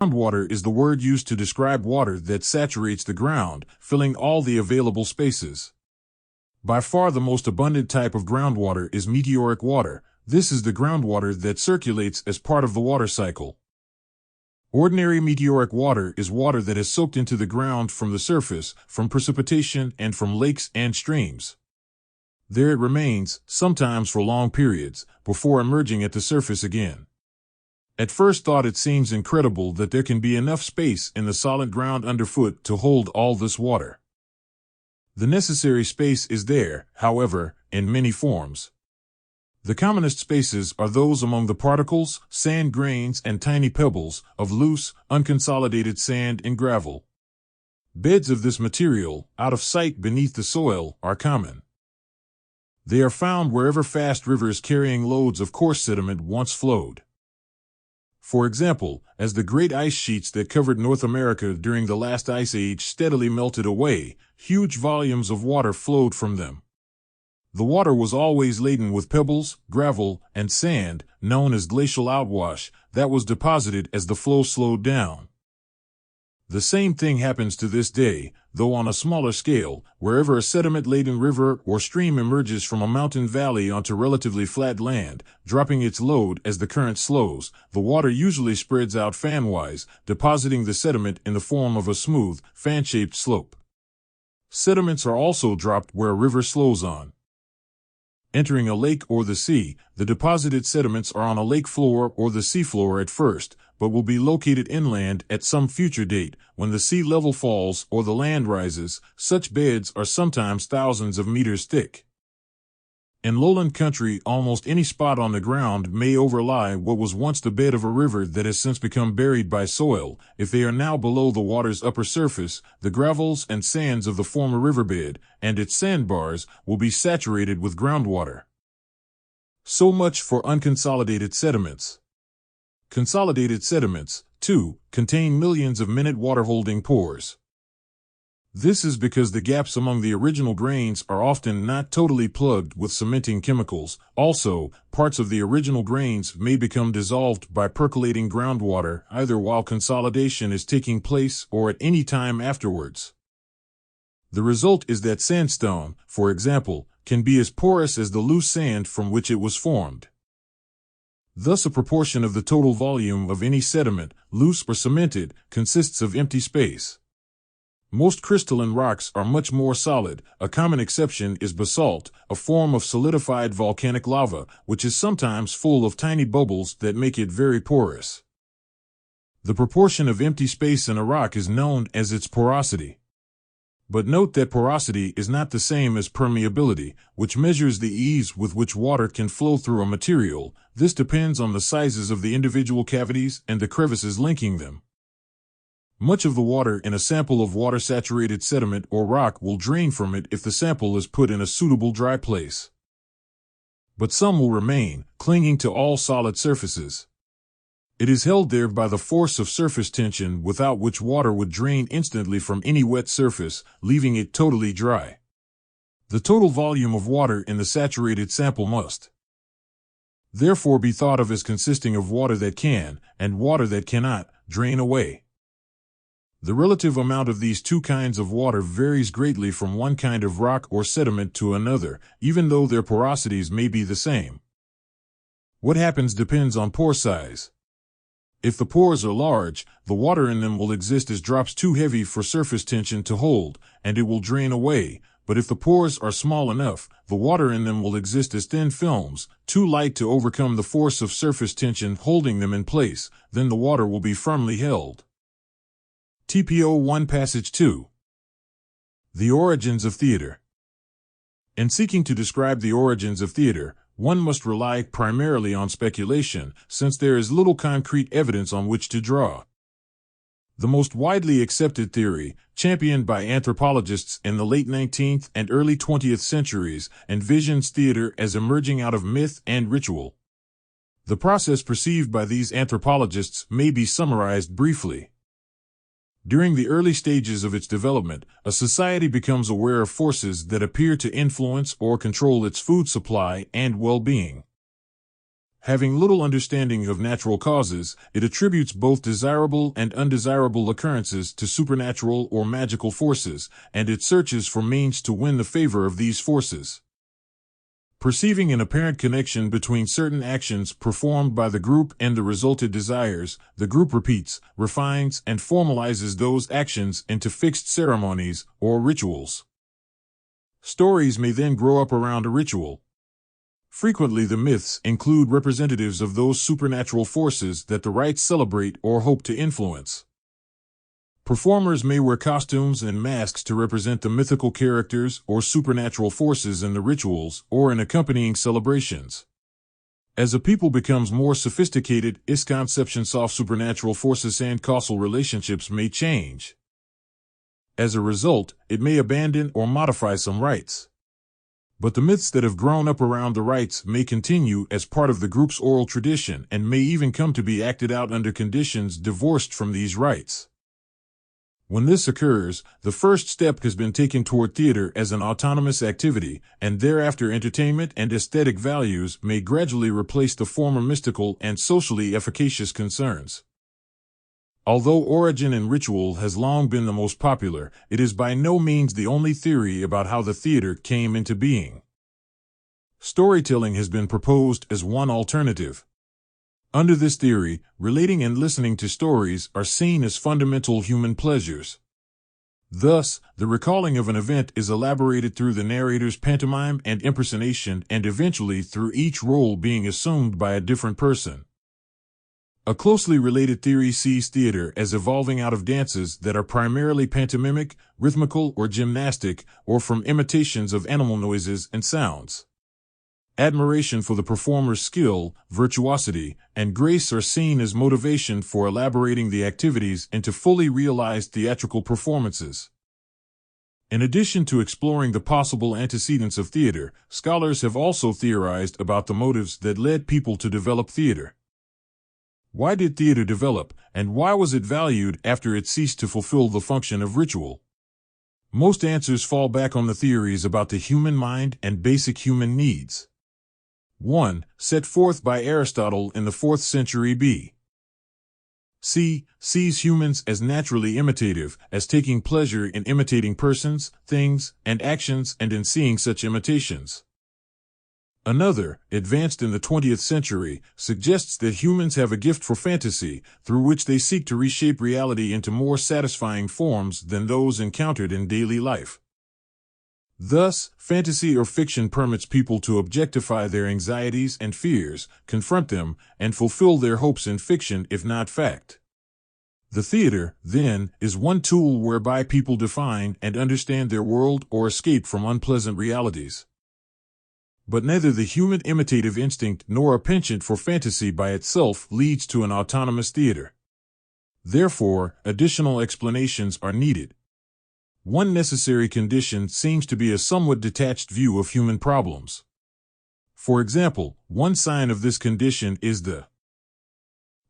Groundwater is the word used to describe water that saturates the ground, filling all the available spaces. By far the most abundant type of groundwater is meteoric water. This is the groundwater that circulates as part of the water cycle. Ordinary meteoric water is water that has soaked into the ground from the surface, from precipitation, and from lakes and streams. There it remains, sometimes for long periods, before emerging at the surface again. At first thought it seems incredible that there can be enough space in the solid ground underfoot to hold all this water. The necessary space is there, however, in many forms. The commonest spaces are those among the particles, sand grains, and tiny pebbles of loose, unconsolidated sand and gravel. Beds of this material, out of sight beneath the soil, are common. They are found wherever fast rivers carrying loads of coarse sediment once flowed. For example, as the great ice sheets that covered North America during the last ice age steadily melted away, huge volumes of water flowed from them. The water was always laden with pebbles, gravel, and sand, known as glacial outwash, that was deposited as the flow slowed down. The same thing happens to this day, though on a smaller scale, wherever a sediment-laden river or stream emerges from a mountain valley onto relatively flat land, dropping its load as the current slows, the water usually spreads out fan-wise, depositing the sediment in the form of a smooth, fan-shaped slope. Sediments are also dropped where a river slows on. Entering a lake or the sea, the deposited sediments are on a lake floor or the sea floor at first, but will be located inland at some future date, when the sea level falls or the land rises. Such beds are sometimes thousands of meters thick. In lowland country, almost any spot on the ground may overlie what was once the bed of a river that has since become buried by soil. If they are now below the water's upper surface, the gravels and sands of the former riverbed, and its sandbars, will be saturated with groundwater. So much for unconsolidated sediments. Consolidated sediments, too, contain millions of minute water-holding pores. This is because the gaps among the original grains are often not totally plugged with cementing chemicals. Also, parts of the original grains may become dissolved by percolating groundwater either while consolidation is taking place or at any time afterwards. The result is that sandstone, for example, can be as porous as the loose sand from which it was formed. Thus a proportion of the total volume of any sediment, loose or cemented, consists of empty space. Most crystalline rocks are much more solid. A common exception is basalt, a form of solidified volcanic lava, which is sometimes full of tiny bubbles that make it very porous. The proportion of empty space in a rock is known as its porosity. But note that porosity is not the same as permeability, which measures the ease with which water can flow through a material. This depends on the sizes of the individual cavities and the crevices linking them. Much of the water in a sample of water-saturated sediment or rock will drain from it if the sample is put in a suitable dry place. But some will remain, clinging to all solid surfaces. It is held there by the force of surface tension, without which water would drain instantly from any wet surface, leaving it totally dry. The total volume of water in the saturated sample must therefore be thought of as consisting of water that can, and water that cannot, drain away. The relative amount of these two kinds of water varies greatly from one kind of rock or sediment to another, even though their porosities may be the same. What happens depends on pore size. If the pores are large, the water in them will exist as drops too heavy for surface tension to hold, and it will drain away. But if the pores are small enough, the water in them will exist as thin films, too light to overcome the force of surface tension holding them in place. Then the water will be firmly held. TPO1 Passage 2. The origins of theater. In seeking to describe the origins of theater, one must rely primarily on speculation, since there is little concrete evidence on which to draw. The most widely accepted theory, championed by anthropologists in the late 19th and early 20th centuries, envisions theater as emerging out of myth and ritual. The process perceived by these anthropologists may be summarized briefly. During the early stages of its development, a society becomes aware of forces that appear to influence or control its food supply and well-being. Having little understanding of natural causes, it attributes both desirable and undesirable occurrences to supernatural or magical forces, and it searches for means to win the favor of these forces. Perceiving an apparent connection between certain actions performed by the group and the resulted desires, the group repeats, refines, and formalizes those actions into fixed ceremonies or rituals. Stories may then grow up around a ritual. Frequently, the myths include representatives of those supernatural forces that the rites celebrate or hope to influence. Performers may wear costumes and masks to represent the mythical characters or supernatural forces in the rituals or in accompanying celebrations. As a people becomes more sophisticated, its conceptions of supernatural forces and causal relationships may change. As a result, it may abandon or modify some rites. But the myths that have grown up around the rites may continue as part of the group's oral tradition and may even come to be acted out under conditions divorced from these rites. When this occurs, the first step has been taken toward theater as an autonomous activity, and thereafter entertainment and aesthetic values may gradually replace the former mystical and socially efficacious concerns. Although origin and ritual has long been the most popular, it is by no means the only theory about how the theater came into being. Storytelling has been proposed as one alternative. Under this theory, relating and listening to stories are seen as fundamental human pleasures. Thus, the recalling of an event is elaborated through the narrator's pantomime and impersonation and eventually through each role being assumed by a different person. A closely related theory sees theater as evolving out of dances that are primarily pantomimic, rhythmical, or gymnastic, or from imitations of animal noises and sounds. Admiration for the performer's skill, virtuosity, and grace are seen as motivation for elaborating the activities into fully realized theatrical performances. In addition to exploring the possible antecedents of theater, scholars have also theorized about the motives that led people to develop theater. Why did theater develop, and why was it valued after it ceased to fulfill the function of ritual? Most answers fall back on the theories about the human mind and basic human needs. 1. Set forth by Aristotle in the 4th century B.C., sees humans as naturally imitative, as taking pleasure in imitating persons, things, and actions and in seeing such imitations. Another, advanced in the 20th century, suggests that humans have a gift for fantasy, through which they seek to reshape reality into more satisfying forms than those encountered in daily life. Thus, fantasy or fiction permits people to objectify their anxieties and fears, confront them, and fulfill their hopes in fiction if not fact. The theater, then, is one tool whereby people define and understand their world or escape from unpleasant realities. But neither the human imitative instinct nor a penchant for fantasy by itself leads to an autonomous theater. Therefore, additional explanations are needed. One necessary condition seems to be a somewhat detached view of human problems. For example, one sign of this condition is the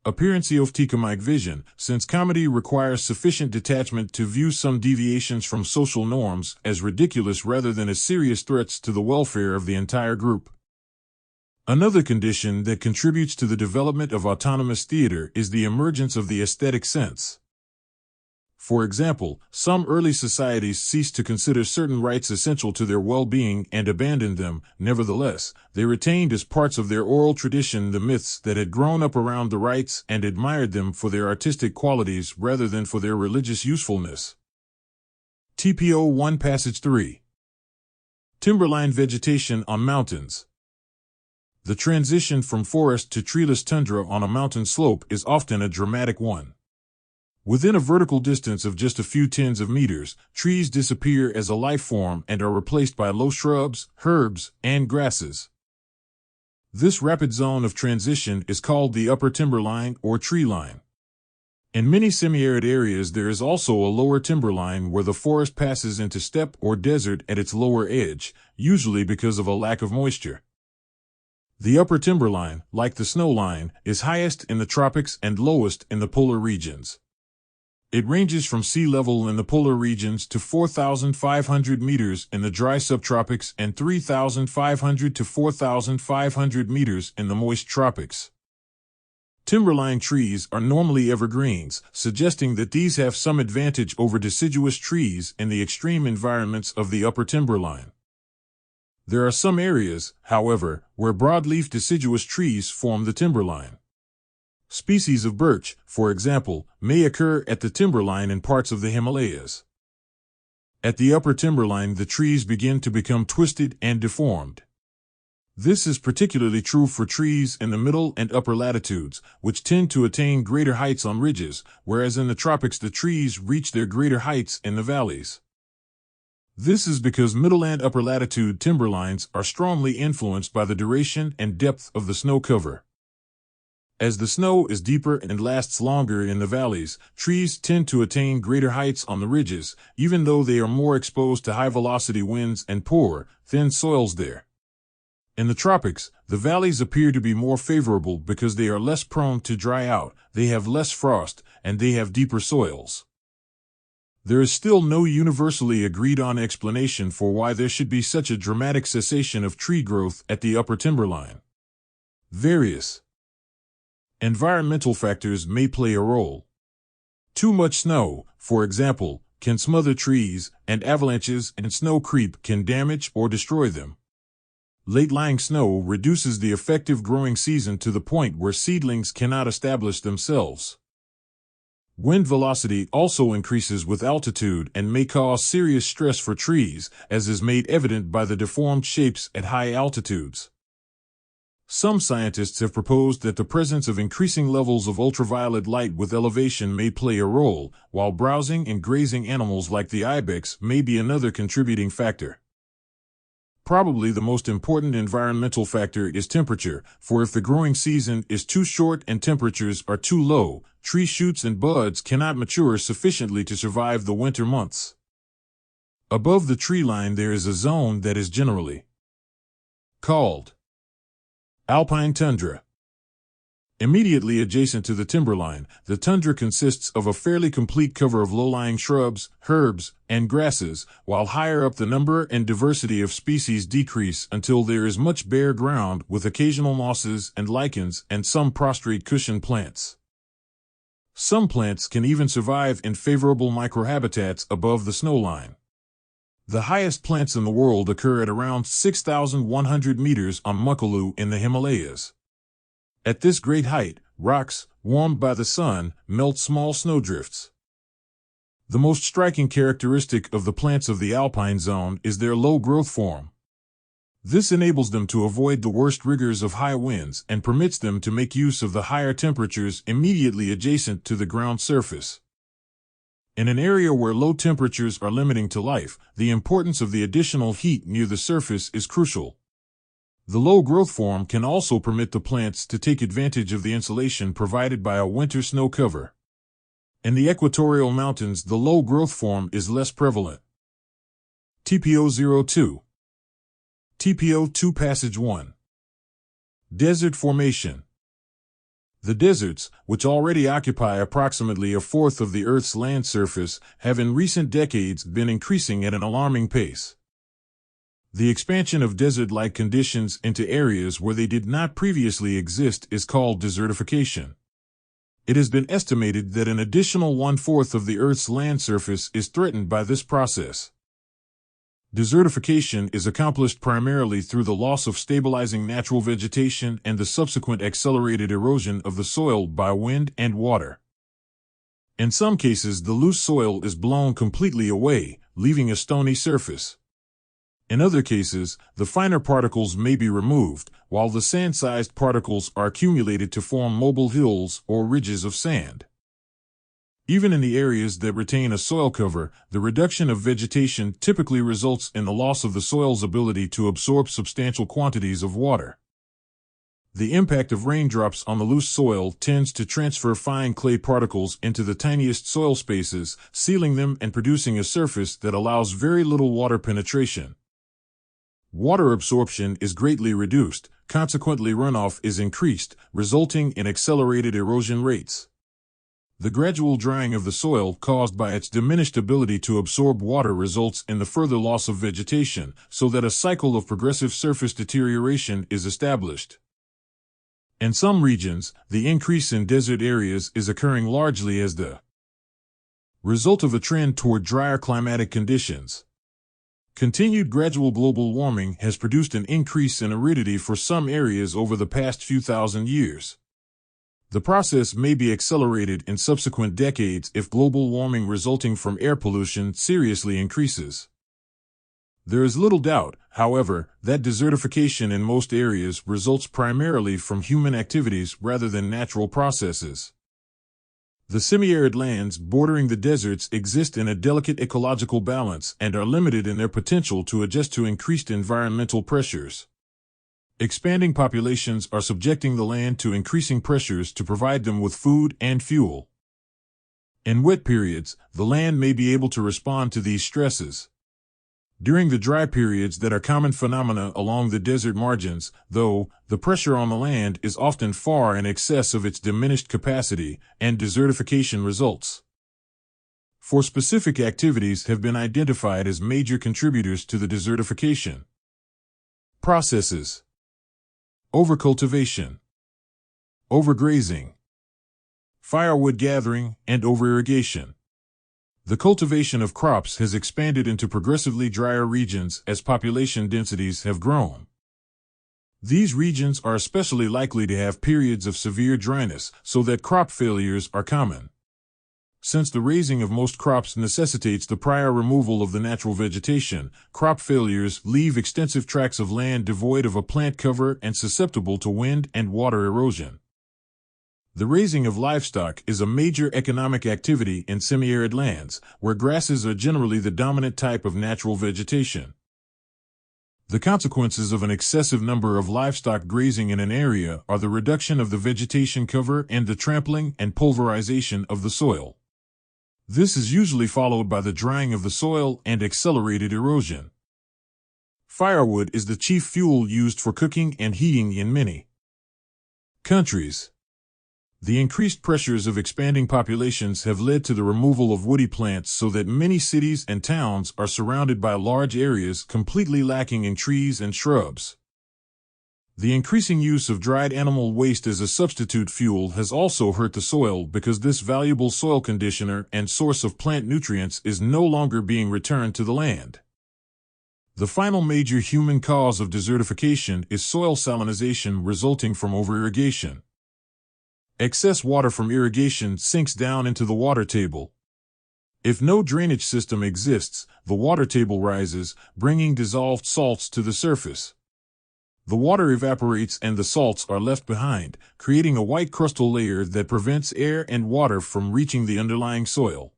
appearance of comedic vision, since comedy requires sufficient detachment to view some deviations from social norms as ridiculous rather than as serious threats to the welfare of the entire group. Another condition that contributes to the development of autonomous theater is the emergence of the aesthetic sense. For example, some early societies ceased to consider certain rites essential to their well-being and abandoned them. Nevertheless, they retained as parts of their oral tradition the myths that had grown up around the rites and admired them for their artistic qualities rather than for their religious usefulness. TPO 1 Passage 3. Timberline vegetation on mountains. The transition from forest to treeless tundra on a mountain slope is often a dramatic one. Within a vertical distance of just a few tens of meters, trees disappear as a life form and are replaced by low shrubs, herbs, and grasses. This rapid zone of transition is called the upper timberline or tree line. In many semi-arid areas there is also a lower timberline where the forest passes into steppe or desert at its lower edge, usually because of a lack of moisture. The upper timberline, like the snow line, is highest in the tropics and lowest in the polar regions. It ranges from sea level in the polar regions to 4,500 meters in the dry subtropics and 3,500 to 4,500 meters in the moist tropics. Timberline trees are normally evergreens, suggesting that these have some advantage over deciduous trees in the extreme environments of the upper timberline. There are some areas, however, where broadleaf deciduous trees form the timberline. Species of birch, for example, may occur at the timberline in parts of the Himalayas. At the upper timberline, the trees begin to become twisted and deformed. This is particularly true for trees in the middle and upper latitudes, which tend to attain greater heights on ridges, whereas in the tropics the trees reach their greater heights in the valleys. This is because middle and upper latitude timberlines are strongly influenced by the duration and depth of the snow cover. As the snow is deeper and lasts longer in the valleys, trees tend to attain greater heights on the ridges, even though they are more exposed to high-velocity winds and poor, thin soils there. In the tropics, the valleys appear to be more favorable because they are less prone to dry out, they have less frost, and they have deeper soils. There is still no universally agreed-on explanation for why there should be such a dramatic cessation of tree growth at the upper timberline. Various environmental factors may play a role. Too much snow, for example, can smother trees, and avalanches and snow creep can damage or destroy them. Late-lying snow reduces the effective growing season to the point where seedlings cannot establish themselves. Wind velocity also increases with altitude and may cause serious stress for trees, as is made evident by the deformed shapes at high altitudes. Some scientists have proposed that the presence of increasing levels of ultraviolet light with elevation may play a role, while browsing and grazing animals like the ibex may be another contributing factor. Probably the most important environmental factor is temperature, for if the growing season is too short and temperatures are too low, tree shoots and buds cannot mature sufficiently to survive the winter months. Above the tree line there is a zone that is generally called alpine tundra. Immediately adjacent to the timberline, the tundra consists of a fairly complete cover of low-lying shrubs, herbs, and grasses, while higher up the number and diversity of species decrease until there is much bare ground with occasional mosses and lichens and some prostrate cushion plants. Some plants can even survive in favorable microhabitats above the snowline. The highest plants in the world occur at around 6,100 meters on Makalu in the Himalayas. At this great height, rocks, warmed by the sun, melt small snowdrifts. The most striking characteristic of the plants of the alpine zone is their low growth form. This enables them to avoid the worst rigors of high winds and permits them to make use of the higher temperatures immediately adjacent to the ground surface. In an area where low temperatures are limiting to life, the importance of the additional heat near the surface is crucial. The low growth form can also permit the plants to take advantage of the insulation provided by a winter snow cover. In the equatorial mountains, the low growth form is less prevalent. TPO-02 TPO-2 Passage 1 Desert Formation. The deserts, which already occupy approximately a fourth of the Earth's land surface, have in recent decades been increasing at an alarming pace. The expansion of desert-like conditions into areas where they did not previously exist is called desertification. It has been estimated that an additional one-fourth of the Earth's land surface is threatened by this process. Desertification is accomplished primarily through the loss of stabilizing natural vegetation and the subsequent accelerated erosion of the soil by wind and water. In some cases, the loose soil is blown completely away, leaving a stony surface. In other cases, the finer particles may be removed, while the sand-sized particles are accumulated to form mobile hills or ridges of sand. Even in the areas that retain a soil cover, the reduction of vegetation typically results in the loss of the soil's ability to absorb substantial quantities of water. The impact of raindrops on the loose soil tends to transfer fine clay particles into the tiniest soil spaces, sealing them and producing a surface that allows very little water penetration. Water absorption is greatly reduced, consequently runoff is increased, resulting in accelerated erosion rates. The gradual drying of the soil caused by its diminished ability to absorb water results in the further loss of vegetation, so that a cycle of progressive surface deterioration is established. In some regions, the increase in desert areas is occurring largely as the result of a trend toward drier climatic conditions. Continued gradual global warming has produced an increase in aridity for some areas over the past few thousand years. The process may be accelerated in subsequent decades if global warming resulting from air pollution seriously increases. There is little doubt, however, that desertification in most areas results primarily from human activities rather than natural processes. The semi-arid lands bordering the deserts exist in a delicate ecological balance and are limited in their potential to adjust to increased environmental pressures. Expanding populations are subjecting the land to increasing pressures to provide them with food and fuel. In wet periods, the land may be able to respond to these stresses. During the dry periods that are common phenomena along the desert margins, though, the pressure on the land is often far in excess of its diminished capacity, and desertification results. Four specific activities have been identified as major contributors to the desertification processes: overcultivation, overgrazing, firewood gathering, and overirrigation. The cultivation of crops has expanded into progressively drier regions as population densities have grown. These regions are especially likely to have periods of severe dryness, so that crop failures are common. Since the raising of most crops necessitates the prior removal of the natural vegetation, crop failures leave extensive tracts of land devoid of a plant cover and susceptible to wind and water erosion. The raising of livestock is a major economic activity in semi-arid lands, where grasses are generally the dominant type of natural vegetation. The consequences of an excessive number of livestock grazing in an area are the reduction of the vegetation cover and the trampling and pulverization of the soil. This is usually followed by the drying of the soil and accelerated erosion. Firewood is the chief fuel used for cooking and heating in many countries. The increased pressures of expanding populations have led to the removal of woody plants so that many cities and towns are surrounded by large areas completely lacking in trees and shrubs. The increasing use of dried animal waste as a substitute fuel has also hurt the soil because this valuable soil conditioner and source of plant nutrients is no longer being returned to the land. The final major human cause of desertification is soil salinization resulting from overirrigation. Excess water from irrigation sinks down into the water table. If no drainage system exists, the water table rises, bringing dissolved salts to the surface. The water evaporates and the salts are left behind, creating a white crustal layer that prevents air and water from reaching the underlying soil.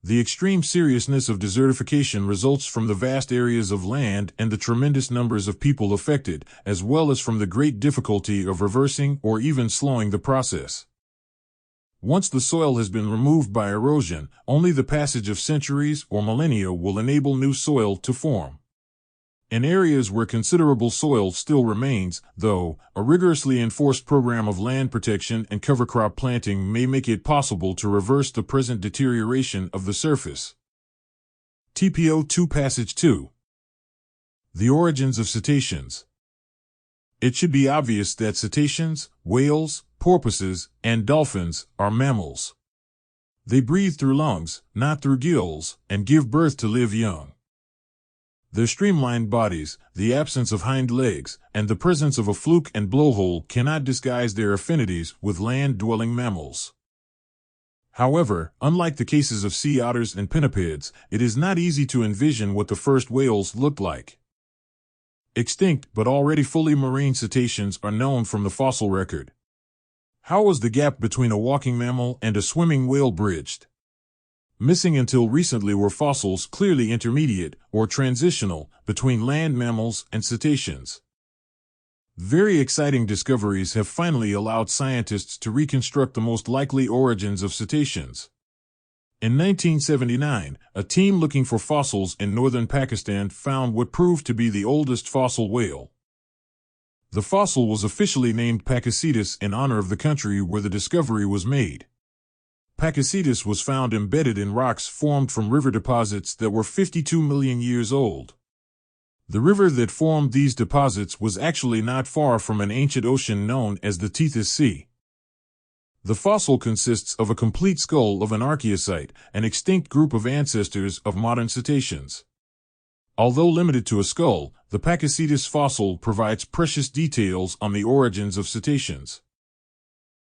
The extreme seriousness of desertification results from the vast areas of land and the tremendous numbers of people affected, as well as from the great difficulty of reversing or even slowing the process. Once the soil has been removed by erosion, only the passage of centuries or millennia will enable new soil to form. In areas where considerable soil still remains, though, a rigorously enforced program of land protection and cover crop planting may make it possible to reverse the present deterioration of the surface. TPO2 Passage 2. The origins of cetaceans. It should be obvious that cetaceans, whales, porpoises, and dolphins are mammals. They breathe through lungs, not through gills, and give birth to live young. Their streamlined bodies, the absence of hind legs, and the presence of a fluke and blowhole cannot disguise their affinities with land-dwelling mammals. However, unlike the cases of sea otters and pinnipeds, it is not easy to envision what the first whales looked like. Extinct but already fully marine cetaceans are known from the fossil record. How was the gap between a walking mammal and a swimming whale bridged? Missing until recently were fossils clearly intermediate, or transitional, between land mammals and cetaceans. Very exciting discoveries have finally allowed scientists to reconstruct the most likely origins of cetaceans. In 1979, a team looking for fossils in northern Pakistan found what proved to be the oldest fossil whale. The fossil was officially named Pakiscetus in honor of the country where the discovery was made. Pakicetus was found embedded in rocks formed from river deposits that were 52 million years old. The river that formed these deposits was actually not far from an ancient ocean known as the Tethys Sea. The fossil consists of a complete skull of an archaeocete, an extinct group of ancestors of modern cetaceans. Although limited to a skull, the Pakicetus fossil provides precious details on the origins of cetaceans.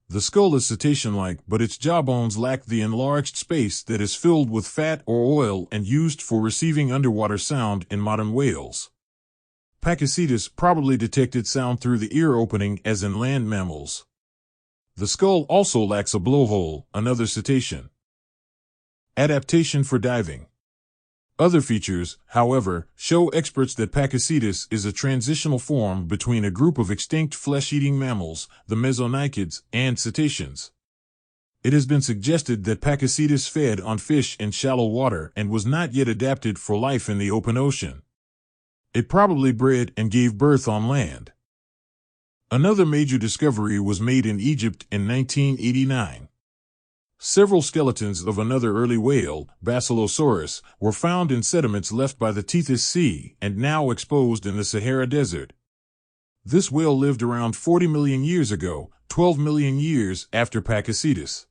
The skull is cetacean-like, but its jawbones lack the enlarged space that is filled with fat or oil and used for receiving underwater sound in modern whales. Pakicetus probably detected sound through the ear opening as in land mammals. The skull also lacks a blowhole, another cetacean. Adaptation for diving. Other features, however, show experts that Pakicetus is a transitional form between a group of extinct flesh-eating mammals, the mesonychids, and cetaceans. It has been suggested that Pakicetus fed on fish in shallow water and was not yet adapted for life in the open ocean. It probably bred and gave birth on land. Another major discovery was made in Egypt in 1989. Several skeletons of another early whale, Basilosaurus, were found in sediments left by the Tethys Sea and now exposed in the Sahara Desert. This whale lived around 40 million years ago, 12 million years after Pakicetus.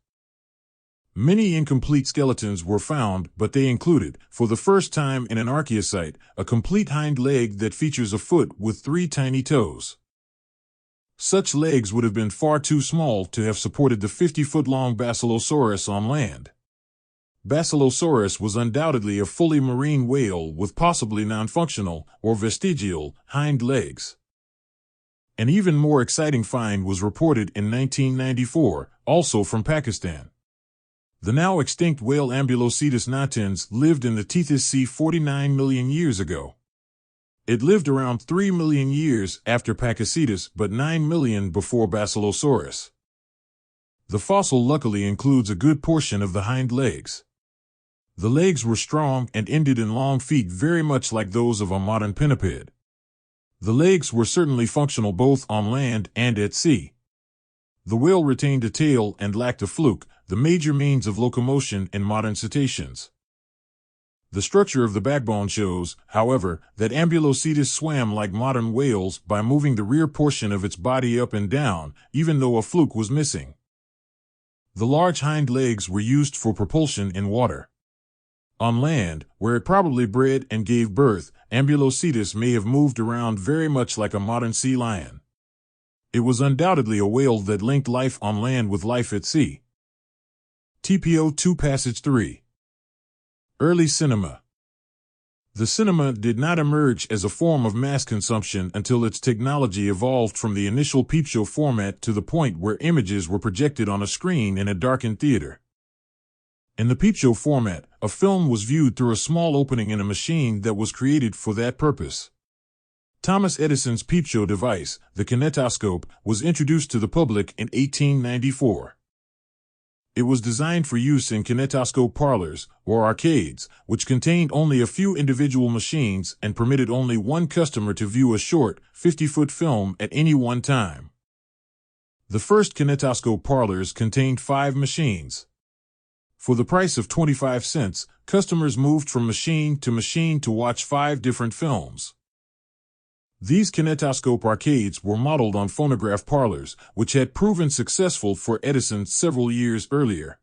Many incomplete skeletons were found, but they included, for the first time in an archaeocete, a complete hind leg that features a foot with 3 tiny toes. Such legs would have been far too small to have supported the 50-foot-long Basilosaurus on land. Basilosaurus was undoubtedly a fully marine whale with possibly non-functional, or vestigial, hind legs. An even more exciting find was reported in 1994, also from Pakistan. The now extinct whale Ambulocetus natans lived in the Tethys Sea 49 million years ago. It lived around 3 million years after Pakicetus but 9 million before Basilosaurus. The fossil luckily includes a good portion of the hind legs. The legs were strong and ended in long feet very much like those of a modern pinniped. The legs were certainly functional both on land and at sea. The whale retained a tail and lacked a fluke, the major means of locomotion in modern cetaceans. The structure of the backbone shows, however, that Ambulocetus swam like modern whales by moving the rear portion of its body up and down, even though a fluke was missing. The large hind legs were used for propulsion in water. On land, where it probably bred and gave birth, Ambulocetus may have moved around very much like a modern sea lion. It was undoubtedly a whale that linked life on land with life at sea. TPO2 Passage 3. Early cinema. The cinema did not emerge as a form of mass consumption until its technology evolved from the initial peep show format to the point where images were projected on a screen in a darkened theater. In the peep show format, a film was viewed through a small opening in a machine that was created for that purpose. Thomas Edison's peep show device, the kinetoscope, was introduced to the public in 1894. It was designed for use in kinetoscope parlors, or arcades, which contained only a few individual machines and permitted only one customer to view a short, 50-foot film at any one time. The first kinetoscope parlors contained 5 machines. For the price of 25 cents, customers moved from machine to watch 5 different films. These kinetoscope arcades were modeled on phonograph parlors, which had proven successful for Edison several years earlier.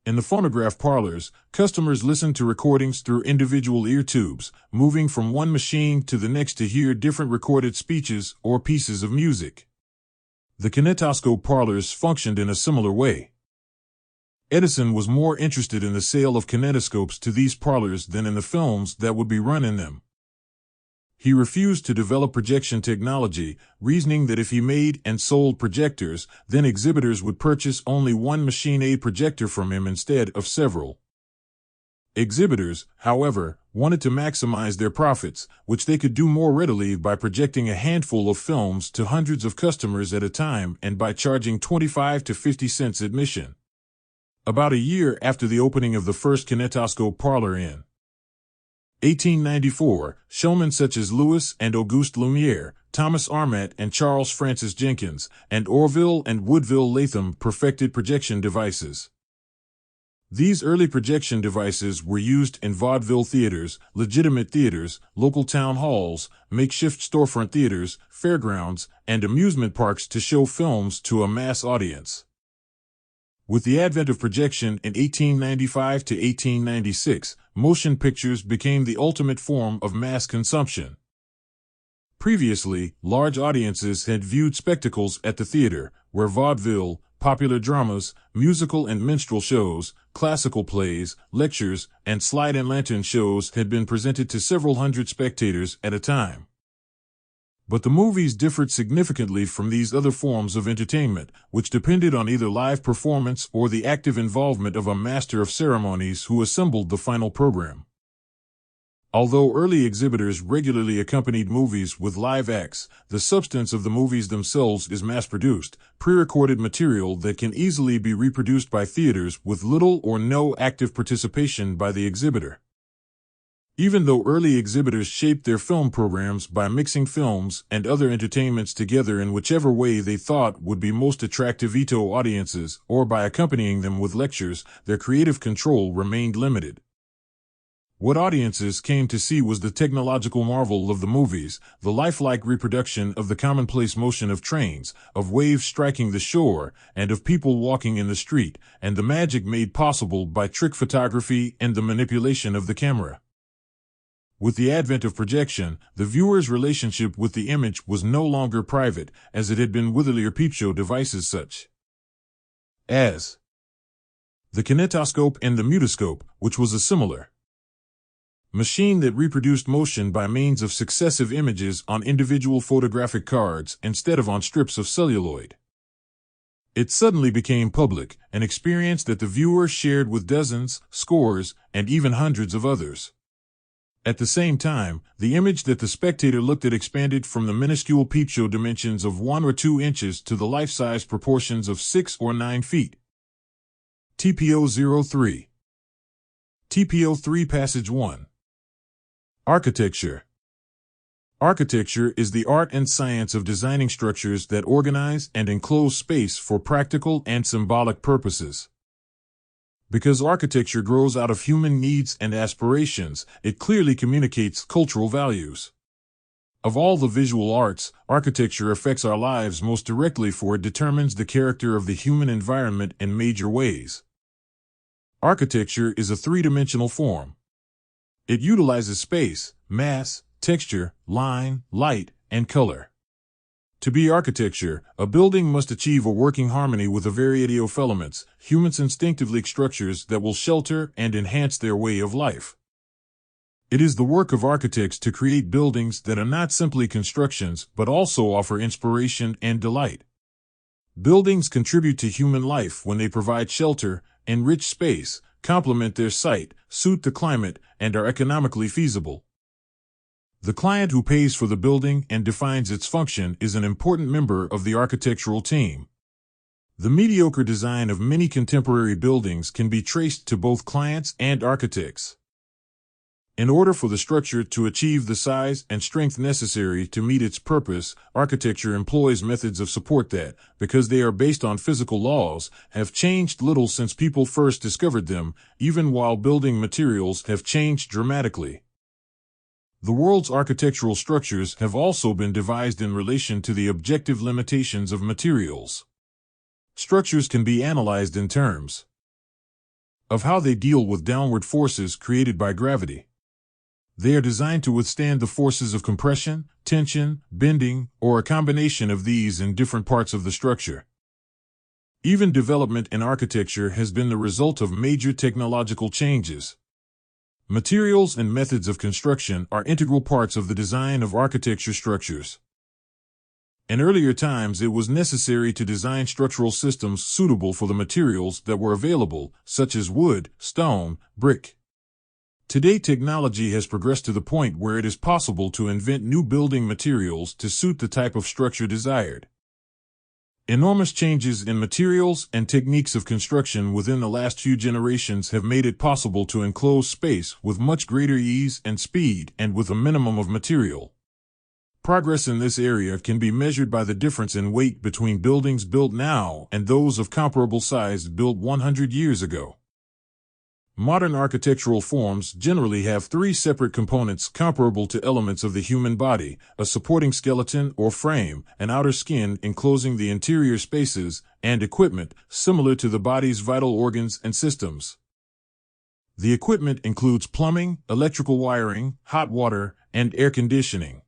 In the phonograph parlors, customers listened to recordings through individual ear tubes, moving from one machine to the next to hear different recorded speeches or pieces of music. The kinetoscope parlors functioned in a similar way. Edison was more interested in the sale of kinetoscopes to these parlors than in the films that would be run in them. He refused to develop projection technology, reasoning that if he made and sold projectors, then exhibitors would purchase only one machine-aid projector from him instead of several. Exhibitors, however, wanted to maximize their profits, which they could do more readily by projecting a handful of films to hundreds of customers at a time and by charging 25 to 50 cents admission. About a year after the opening of the first kinetoscope parlor in 1894, showmen such as Louis and Auguste Lumière, Thomas Armat and Charles Francis Jenkins, and Orville and Woodville Latham perfected projection devices. These early projection devices were used in vaudeville theaters, legitimate theaters, local town halls, makeshift storefront theaters, fairgrounds, and amusement parks to show films to a mass audience. With the advent of projection in 1895 to 1896, motion pictures became the ultimate form of mass consumption. Previously, large audiences had viewed spectacles at the theater, where vaudeville, popular dramas, musical and minstrel shows, classical plays, lectures, and slide and lantern shows had been presented to several hundred spectators at a time. But the movies differed significantly from these other forms of entertainment, which depended on either live performance or the active involvement of a master of ceremonies who assembled the final program. Although early exhibitors regularly accompanied movies with live acts, the substance of the movies themselves is mass-produced, pre-recorded material that can easily be reproduced by theaters with little or no active participation by the exhibitor. Even though early exhibitors shaped their film programs by mixing films and other entertainments together in whichever way they thought would be most attractive to audiences, or by accompanying them with lectures, their creative control remained limited. What audiences came to see was the technological marvel of the movies, the lifelike reproduction of the commonplace motion of trains, of waves striking the shore, and of people walking in the street, and the magic made possible by trick photography and the manipulation of the camera. With the advent of projection, the viewer's relationship with the image was no longer private, as it had been with earlier peep-show devices such as the kinetoscope and the mutoscope, which was a similar machine that reproduced motion by means of successive images on individual photographic cards instead of on strips of celluloid. It suddenly became public, an experience that the viewer shared with dozens, scores, and even hundreds of others. At the same time, the image that the spectator looked at expanded from the minuscule peep-show dimensions of 1 or 2 inches to the life-size proportions of 6 or 9 feet. TPO-03 TPO-3 Passage 1 Architecture. Architecture is the art and science of designing structures that organize and enclose space for practical and symbolic purposes. Because architecture grows out of human needs and aspirations, it clearly communicates cultural values. Of all the visual arts, architecture affects our lives most directly, for it determines the character of the human environment in major ways. Architecture is a three-dimensional form. It utilizes space, mass, texture, line, light, and color. To be architecture, a building must achieve a working harmony with a variety of elements, humans instinctively structures that will shelter and enhance their way of life. It is the work of architects to create buildings that are not simply constructions but also offer inspiration and delight. Buildings contribute to human life when they provide shelter, enrich space, complement their site, suit the climate, and are economically feasible. The client who pays for the building and defines its function is an important member of the architectural team. The mediocre design of many contemporary buildings can be traced to both clients and architects. In order for the structure to achieve the size and strength necessary to meet its purpose, architecture employs methods of support that, because they are based on physical laws, have changed little since people first discovered them, even while building materials have changed dramatically. The world's architectural structures have also been devised in relation to the objective limitations of materials. Structures can be analyzed in terms of how they deal with downward forces created by gravity. They are designed to withstand the forces of compression, tension, bending, or a combination of these in different parts of the structure. Even development in architecture has been the result of major technological changes. Materials and methods of construction are integral parts of the design of architecture structures. In earlier times, it was necessary to design structural systems suitable for the materials that were available, such as wood, stone, brick. Today, technology has progressed to the point where it is possible to invent new building materials to suit the type of structure desired. Enormous changes in materials and techniques of construction within the last few generations have made it possible to enclose space with much greater ease and speed and with a minimum of material. Progress in this area can be measured by the difference in weight between buildings built now and those of comparable size built 100 years ago. Modern architectural forms generally have three separate components comparable to elements of the human body: a supporting skeleton or frame, an outer skin enclosing the interior spaces, and equipment similar to the body's vital organs and systems. The equipment includes plumbing, electrical wiring, hot water, and air conditioning.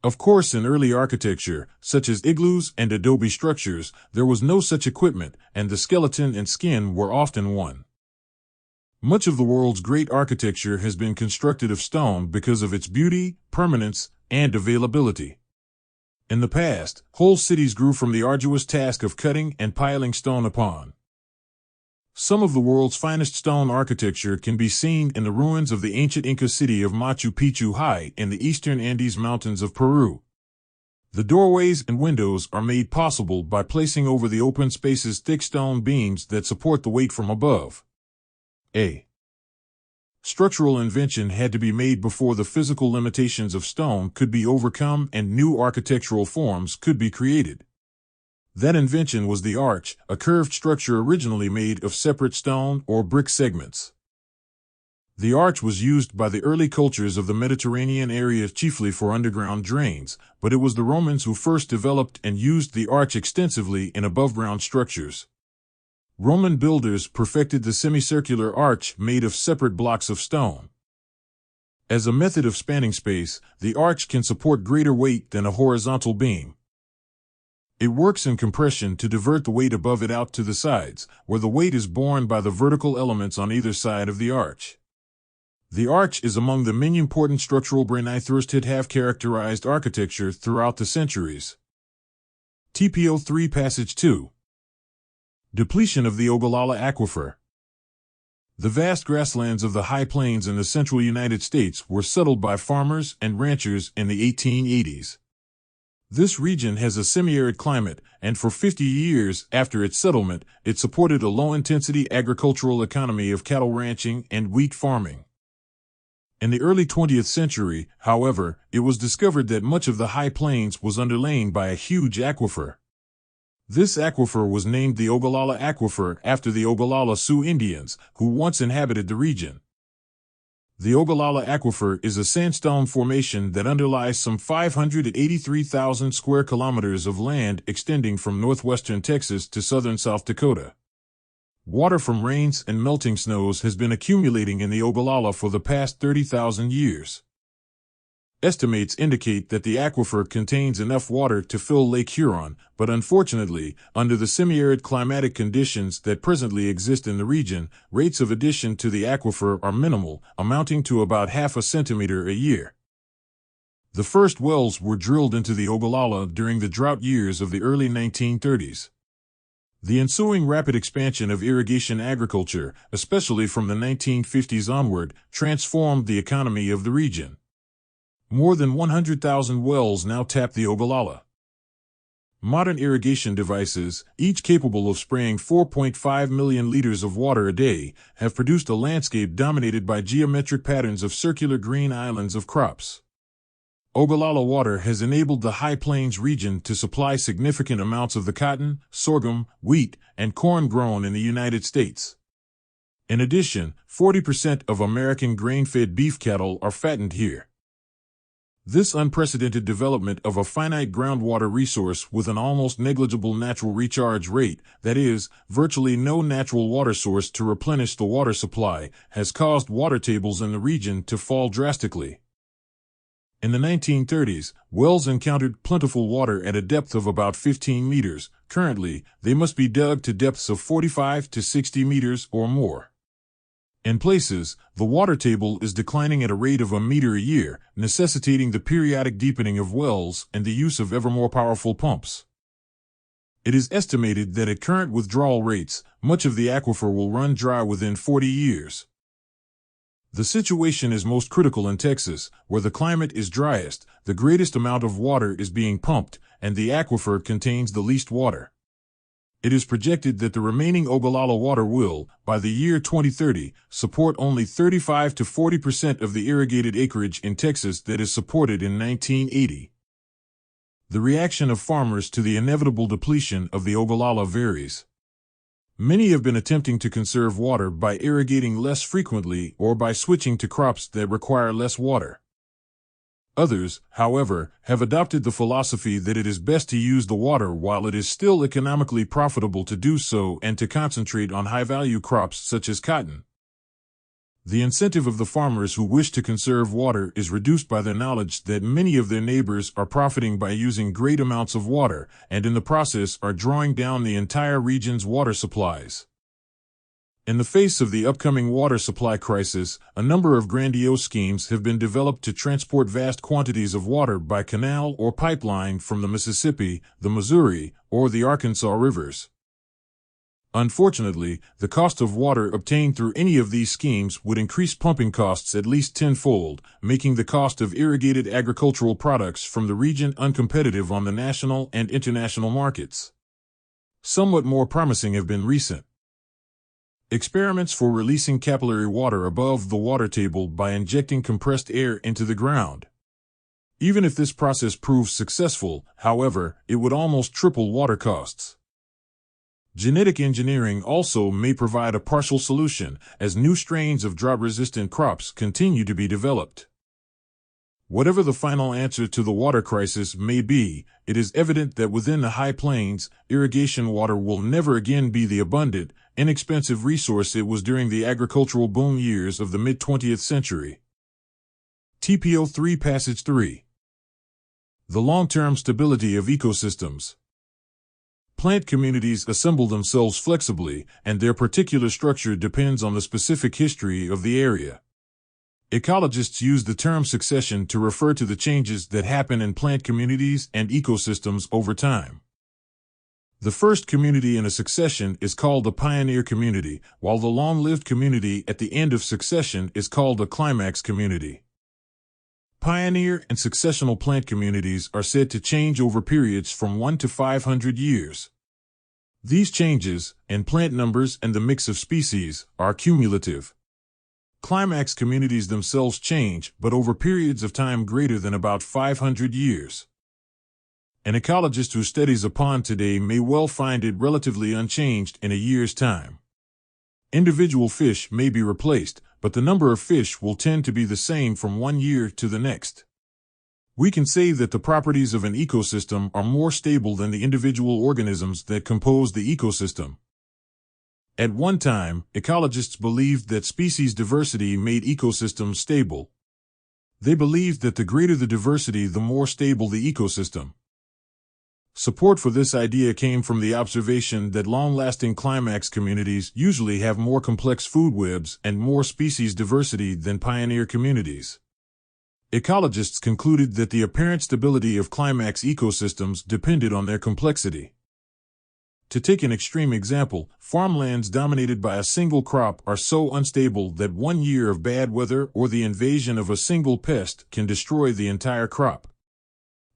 Of course, in early architecture, such as igloos and adobe structures, there was no such equipment, and the skeleton and skin were often one. Much of the world's great architecture has been constructed of stone because of its beauty, permanence, and availability. In the past, whole cities grew from the arduous task of cutting and piling stone upon. Some of the world's finest stone architecture can be seen in the ruins of the ancient Inca city of Machu Picchu high in the eastern Andes Mountains of Peru. The doorways and windows are made possible by placing over the open spaces thick stone beams that support the weight from above. A structural invention had to be made before the physical limitations of stone could be overcome and new architectural forms could be created. That invention was the arch, a curved structure originally made of separate stone or brick segments. The arch was used by the early cultures of the Mediterranean area chiefly for underground drains, but it was the Romans who first developed and used the arch extensively in above-ground structures. Roman builders perfected the semicircular arch made of separate blocks of stone. As a method of spanning space, the arch can support greater weight than a horizontal beam. It works in compression to divert the weight above it out to the sides, where the weight is borne by the vertical elements on either side of the arch. The arch is among the many important structural branithurst that have characterized architecture throughout the centuries. TPO3 Passage 2. Depletion of the Ogallala Aquifer. The vast grasslands of the high plains in the central United States were settled by farmers and ranchers in the 1880s. This region has a semi-arid climate, and for 50 years after its settlement, it supported a low-intensity agricultural economy of cattle ranching and wheat farming. In the early 20th century, however, it was discovered that much of the high plains was underlain by a huge aquifer. This aquifer was named the Ogallala Aquifer after the Ogallala Sioux Indians, who once inhabited the region. The Ogallala Aquifer is a sandstone formation that underlies some 583,000 square kilometers of land extending from northwestern Texas to southern South Dakota. Water from rains and melting snows has been accumulating in the Ogallala for the past 30,000 years. Estimates indicate that the aquifer contains enough water to fill Lake Huron, but unfortunately, under the semi-arid climatic conditions that presently exist in the region, rates of addition to the aquifer are minimal, amounting to about half a centimeter a year. The first wells were drilled into the Ogallala during the drought years of the early 1930s. The ensuing rapid expansion of irrigation agriculture, especially from the 1950s onward, transformed the economy of the region. More than 100,000 wells now tap the Ogallala. Modern irrigation devices, each capable of spraying 4.5 million liters of water a day, have produced a landscape dominated by geometric patterns of circular green islands of crops. Ogallala water has enabled the High Plains region to supply significant amounts of the cotton, sorghum, wheat, and corn grown in the United States. In addition, 40% of American grain-fed beef cattle are fattened here. This unprecedented development of a finite groundwater resource with an almost negligible natural recharge rate, that is, virtually no natural water source to replenish the water supply, has caused water tables in the region to fall drastically. In the 1930s, wells encountered plentiful water at a depth of about 15 meters. Currently, they must be dug to depths of 45 to 60 meters or more. In places, the water table is declining at a rate of a meter a year, necessitating the periodic deepening of wells and the use of ever more powerful pumps. It is estimated that at current withdrawal rates, much of the aquifer will run dry within 40 years. The situation is most critical in Texas, where the climate is driest, the greatest amount of water is being pumped, and the aquifer contains the least water. It is projected that the remaining Ogallala water will, by the year 2030, support only 35 to 40% of the irrigated acreage in Texas that is supported in 1980. The reaction of farmers to the inevitable depletion of the Ogallala varies. Many have been attempting to conserve water by irrigating less frequently or by switching to crops that require less water. Others, however, have adopted the philosophy that it is best to use the water while it is still economically profitable to do so and to concentrate on high-value crops such as cotton. The incentive of the farmers who wish to conserve water is reduced by the knowledge that many of their neighbors are profiting by using great amounts of water and in the process are drawing down the entire region's water supplies. In the face of the upcoming water supply crisis, a number of grandiose schemes have been developed to transport vast quantities of water by canal or pipeline from the Mississippi, the Missouri, or the Arkansas rivers. Unfortunately, the cost of water obtained through any of these schemes would increase pumping costs at least tenfold, making the cost of irrigated agricultural products from the region uncompetitive on the national and international markets. Somewhat more promising have been recent experiments for releasing capillary water above the water table by injecting compressed air into the ground. Even if this process proves successful, however, it would almost triple water costs. Genetic engineering also may provide a partial solution, as new strains of drought-resistant crops continue to be developed. Whatever the final answer to the water crisis may be, it is evident that within the high plains, irrigation water will never again be the abundant, inexpensive resource it was during the agricultural boom years of the mid-20th century. TPO3 Passage 3. The long-term stability of ecosystems. Plant communities assemble themselves flexibly, and their particular structure depends on the specific history of the area. Ecologists use the term succession to refer to the changes that happen in plant communities and ecosystems over time. The first community in a succession is called a pioneer community, while the long-lived community at the end of succession is called a climax community. Pioneer and successional plant communities are said to change over periods from 1 to 500 years. These changes, in plant numbers and the mix of species, are cumulative. Climax communities themselves change, but over periods of time greater than about 500 years. An ecologist who studies a pond today may well find it relatively unchanged in a year's time. Individual fish may be replaced, but the number of fish will tend to be the same from one year to the next. We can say that the properties of an ecosystem are more stable than the individual organisms that compose the ecosystem. At one time, ecologists believed that species diversity made ecosystems stable. They believed that the greater the diversity, the more stable the ecosystem. Support for this idea came from the observation that long-lasting climax communities usually have more complex food webs and more species diversity than pioneer communities. Ecologists concluded that the apparent stability of climax ecosystems depended on their complexity. To take an extreme example, farmlands dominated by a single crop are so unstable that 1 year of bad weather or the invasion of a single pest can destroy the entire crop.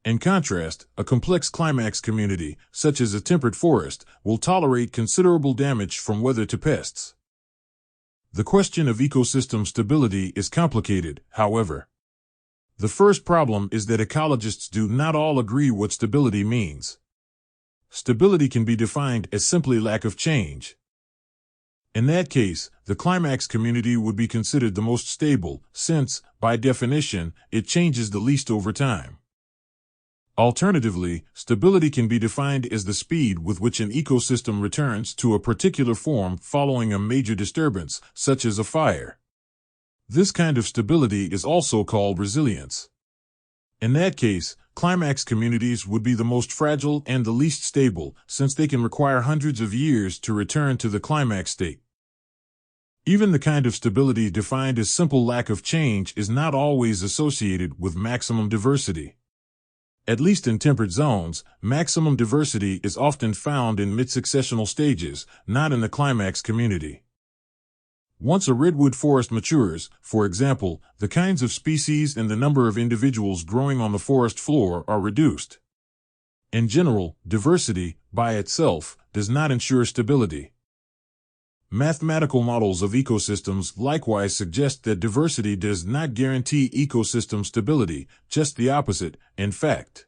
In contrast, a complex climax community, such as a temperate forest, will tolerate considerable damage from weather to pests. The question of ecosystem stability is complicated, however. The first problem is that ecologists do not all agree what stability means. Stability can be defined as simply lack of change. In that case, the climax community would be considered the most stable, since, by definition, it changes the least over time. Alternatively, stability can be defined as the speed with which an ecosystem returns to a particular form following a major disturbance, such as a fire. This kind of stability is also called resilience. In that case, climax communities would be the most fragile and the least stable, since they can require hundreds of years to return to the climax state. Even the kind of stability defined as simple lack of change is not always associated with maximum diversity. At least in temperate zones, maximum diversity is often found in mid-successional stages, not in the climax community. Once a redwood forest matures, for example, the kinds of species and the number of individuals growing on the forest floor are reduced. In general, diversity, by itself, does not ensure stability. Mathematical models of ecosystems likewise suggest that diversity does not guarantee ecosystem stability, just the opposite, in fact.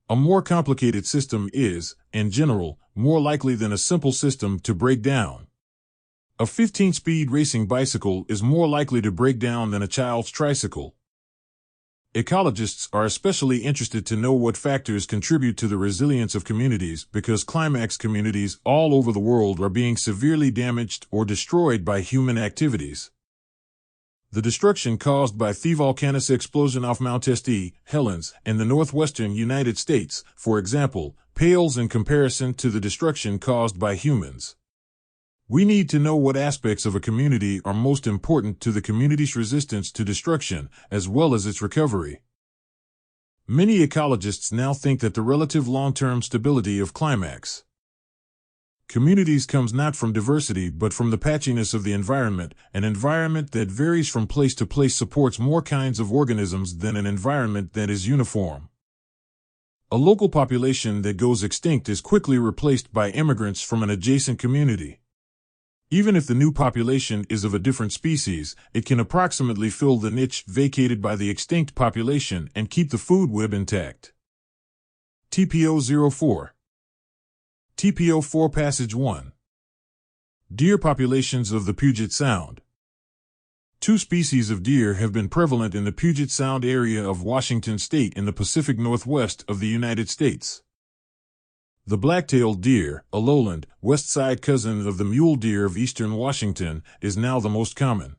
A more complicated system is, in general, more likely than a simple system to break down. A 15-speed racing bicycle is more likely to break down than a child's tricycle. Ecologists are especially interested to know what factors contribute to the resilience of communities because climax communities all over the world are being severely damaged or destroyed by human activities. The destruction caused by the volcanic explosion off Mount St. Helens in the northwestern United States, for example, pales in comparison to the destruction caused by humans. We need to know what aspects of a community are most important to the community's resistance to destruction, as well as its recovery. Many ecologists now think that the relative long-term stability of climax communities comes not from diversity but from the patchiness of the environment. An environment that varies from place to place supports more kinds of organisms than an environment that is uniform. A local population that goes extinct is quickly replaced by immigrants from an adjacent community. Even if the new population is of a different species, it can approximately fill the niche vacated by the extinct population and keep the food web intact. TPO-04 TPO-4 Passage 1 Deer populations of the Puget Sound. 2 species of deer have been prevalent in the Puget Sound area of Washington state in the Pacific Northwest of the United States. The black-tailed deer, a lowland, west side cousin of the mule deer of eastern Washington, is now the most common.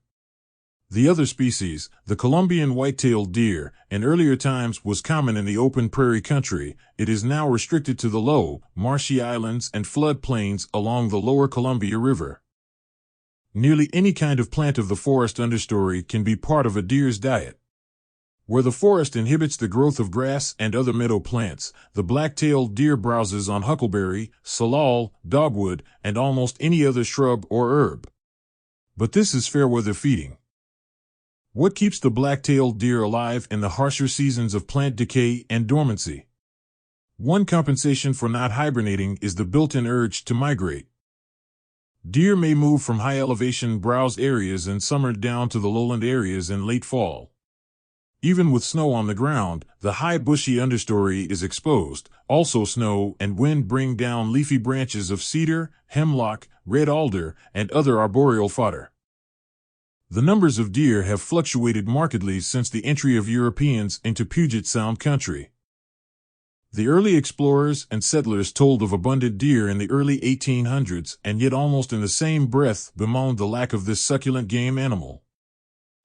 The other species, the Columbian white-tailed deer, in earlier times was common in the open prairie country. It is now restricted to the low, marshy islands and flood plains along the lower Columbia River. Nearly any kind of plant of the forest understory can be part of a deer's diet. Where the forest inhibits the growth of grass and other meadow plants, the black-tailed deer browses on huckleberry, salal, dogwood, and almost any other shrub or herb. But this is fair weather feeding. What keeps the black-tailed deer alive in the harsher seasons of plant decay and dormancy? One compensation for not hibernating is the built-in urge to migrate. Deer may move from high-elevation browse areas in summer down to the lowland areas in late fall. Even with snow on the ground, the high bushy understory is exposed. Also snow and wind bring down leafy branches of cedar, hemlock, red alder, and other arboreal fodder. The numbers of deer have fluctuated markedly since the entry of Europeans into Puget Sound country. The early explorers and settlers told of abundant deer in the early 1800s, and yet almost in the same breath bemoaned the lack of this succulent game animal.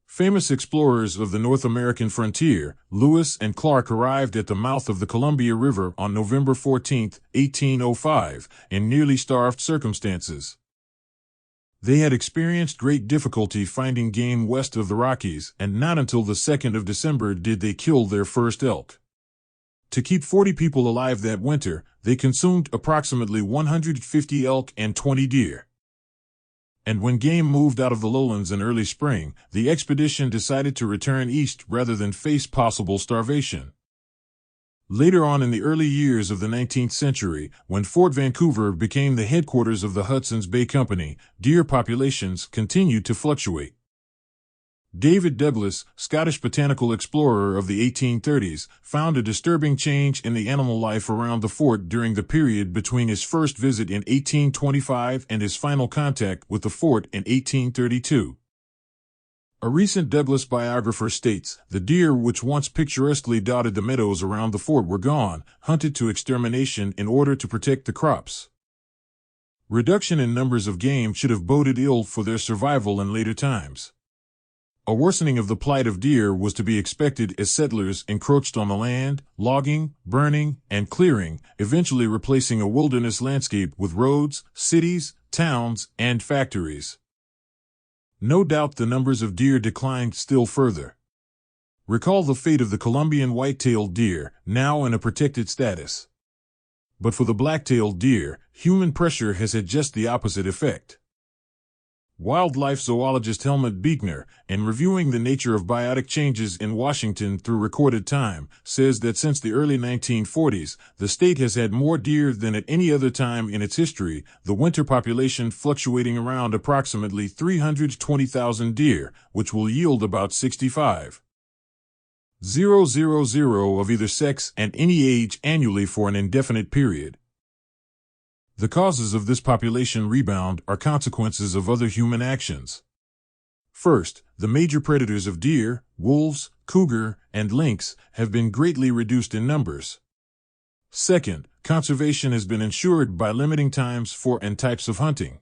Famous explorers of the North American frontier, Lewis and Clark, arrived at the mouth of the Columbia River on November 14, 1805, in nearly starved circumstances. They had experienced great difficulty finding game west of the Rockies, and not until the 2nd of December did they kill their first elk. To keep 40 people alive that winter, they consumed approximately 150 elk and 20 deer. And when game moved out of the lowlands in early spring, the expedition decided to return east rather than face possible starvation. Later on in the early years of the 19th century, when Fort Vancouver became the headquarters of the Hudson's Bay Company, deer populations continued to fluctuate. David Douglas, Scottish botanical explorer of the 1830s, found a disturbing change in the animal life around the fort during the period between his first visit in 1825 and his final contact with the fort in 1832. A recent Douglas biographer states, "The deer which once picturesquely dotted the meadows around the fort were gone, hunted to extermination in order to protect the crops." Reduction in numbers of game should have boded ill for their survival in later times. A worsening of the plight of deer was to be expected as settlers encroached on the land, logging, burning, and clearing, eventually replacing a wilderness landscape with roads, cities, towns, and factories. No doubt the numbers of deer declined still further. Recall the fate of the Columbian white-tailed deer, now in a protected status. But for the black-tailed deer, human pressure has had just the opposite effect. Wildlife zoologist Helmut Buechner, in reviewing the nature of biotic changes in Washington through recorded time, says that since the early 1940s, the state has had more deer than at any other time in its history, the winter population fluctuating around approximately 320,000 deer, which will yield about 65,000 of either sex and any age annually for an indefinite period. The causes of this population rebound are consequences of other human actions. First, the major predators of deer, wolves, cougar, and lynx have been greatly reduced in numbers. Second, conservation has been ensured by limiting times for and types of hunting.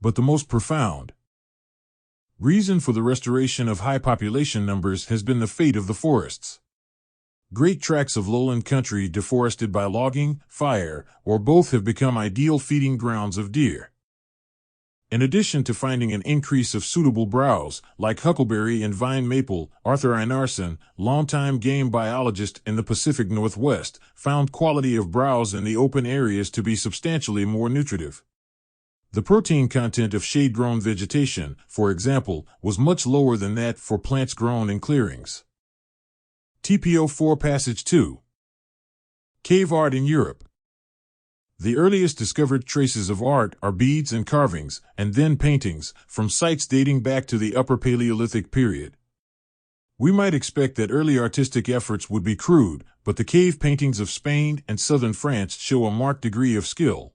But the most profound reason for the restoration of high population numbers has been the fate of the forests. Great tracts of lowland country deforested by logging, fire, or both have become ideal feeding grounds of deer. In addition to finding an increase of suitable browse, like huckleberry and vine maple, Arthur Einarsson, longtime game biologist in the Pacific Northwest, found quality of browse in the open areas to be substantially more nutritive. The protein content of shade-grown vegetation, for example, was much lower than that for plants grown in clearings. TPO4 Passage 2. Cave art in Europe. The earliest discovered traces of art are beads and carvings, and then paintings, from sites dating back to the Upper Paleolithic period. We might expect that early artistic efforts would be crude, but the cave paintings of Spain and southern France show a marked degree of skill.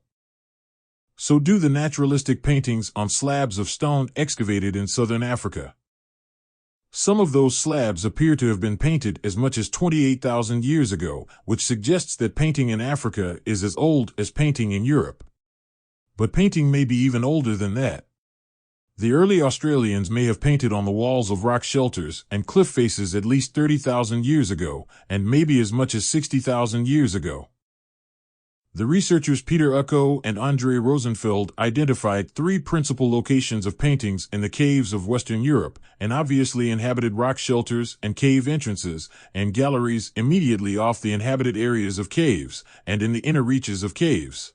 So do the naturalistic paintings on slabs of stone excavated in southern Africa. Some of those slabs appear to have been painted as much as 28,000 years ago, which suggests that painting in Africa is as old as painting in Europe. But painting may be even older than that. The early Australians may have painted on the walls of rock shelters and cliff faces at least 30,000 years ago, and maybe as much as 60,000 years ago. The researchers Peter Ucko and Andre Rosenfeld identified three principal locations of paintings in the caves of Western Europe, and obviously inhabited rock shelters and cave entrances, and galleries immediately off the inhabited areas of caves, and in the inner reaches of caves,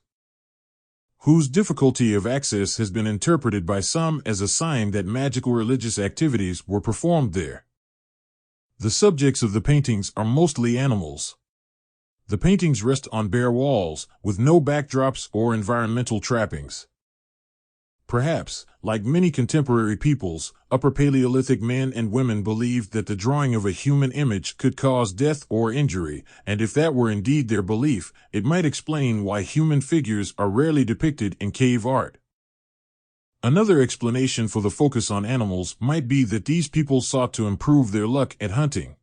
whose difficulty of access has been interpreted by some as a sign that magical religious activities were performed there. The subjects of the paintings are mostly animals. The paintings rest on bare walls, with no backdrops or environmental trappings. Perhaps, like many contemporary peoples, Upper Paleolithic men and women believed that the drawing of a human image could cause death or injury, and if that were indeed their belief, it might explain why human figures are rarely depicted in cave art. Another explanation for the focus on animals might be that these people sought to improve their luck at hunting.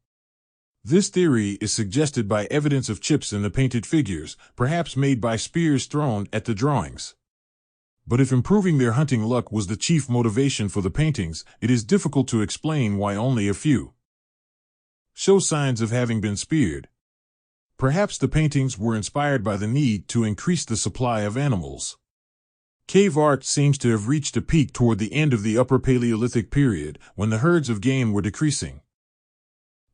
This theory is suggested by evidence of chips in the painted figures, perhaps made by spears thrown at the drawings. But if improving their hunting luck was the chief motivation for the paintings, it is difficult to explain why only a few show signs of having been speared. Perhaps the paintings were inspired by the need to increase the supply of animals. Cave art seems to have reached a peak toward the end of the Upper Paleolithic period, when the herds of game were decreasing.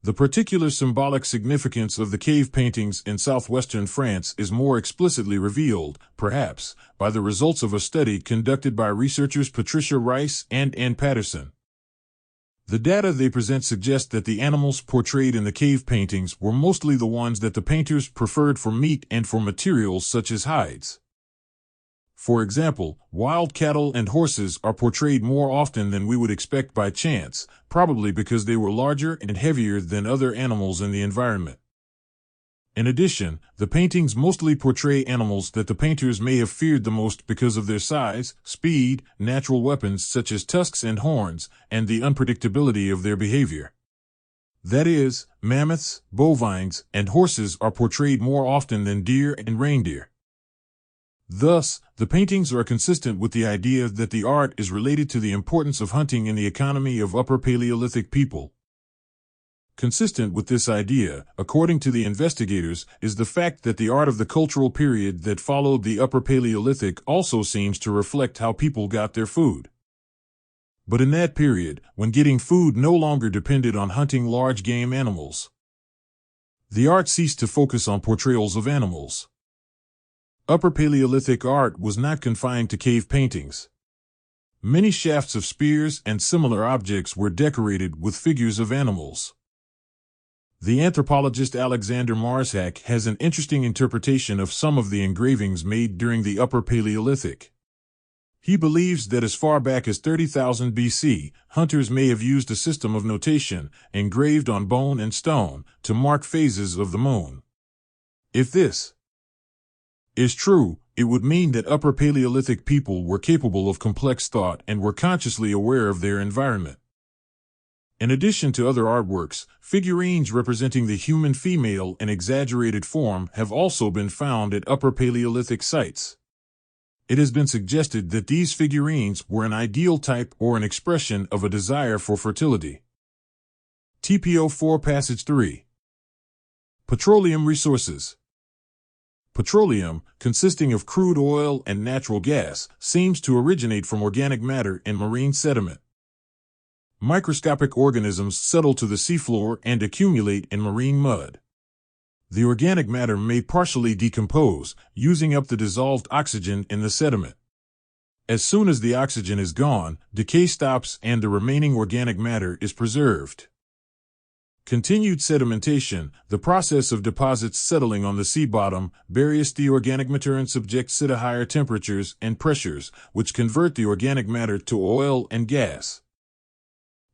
The particular symbolic significance of the cave paintings in southwestern France is more explicitly revealed, perhaps, by the results of a study conducted by researchers Patricia Rice and Ann Patterson. The data they present suggest that the animals portrayed in the cave paintings were mostly the ones that the painters preferred for meat and for materials such as hides. For example, wild cattle and horses are portrayed more often than we would expect by chance, probably because they were larger and heavier than other animals in the environment. In addition, the paintings mostly portray animals that the painters may have feared the most because of their size, speed, natural weapons such as tusks and horns, and the unpredictability of their behavior. That is, mammoths, bovines, and horses are portrayed more often than deer and reindeer. Thus, the paintings are consistent with the idea that the art is related to the importance of hunting in the economy of Upper Paleolithic people. Consistent with this idea, according to the investigators, is the fact that the art of the cultural period that followed the Upper Paleolithic also seems to reflect how people got their food. But in that period, when getting food no longer depended on hunting large game animals, the art ceased to focus on portrayals of animals. Upper Paleolithic art was not confined to cave paintings. Many shafts of spears and similar objects were decorated with figures of animals. The anthropologist Alexander Marshack has an interesting interpretation of some of the engravings made during the Upper Paleolithic. He believes that as far back as 30,000 BC, hunters may have used a system of notation, engraved on bone and stone, to mark phases of the moon. If this is true, It would mean that Upper Paleolithic people were capable of complex thought and were consciously aware of their environment. In addition to other artworks, figurines representing the human female in exaggerated form have also been found at Upper Paleolithic sites. It has been suggested that these figurines were an ideal type or an expression of a desire for fertility. TPO4 Passage 3. Petroleum resources. Petroleum, consisting of crude oil and natural gas, seems to originate from organic matter in marine sediment. Microscopic organisms settle to the seafloor and accumulate in marine mud. The organic matter may partially decompose, using up the dissolved oxygen in the sediment. As soon as the oxygen is gone, decay stops and the remaining organic matter is preserved. Continued sedimentation, the process of deposits settling on the sea bottom, buries the organic matter and subjects it to higher temperatures and pressures, which convert the organic matter to oil and gas.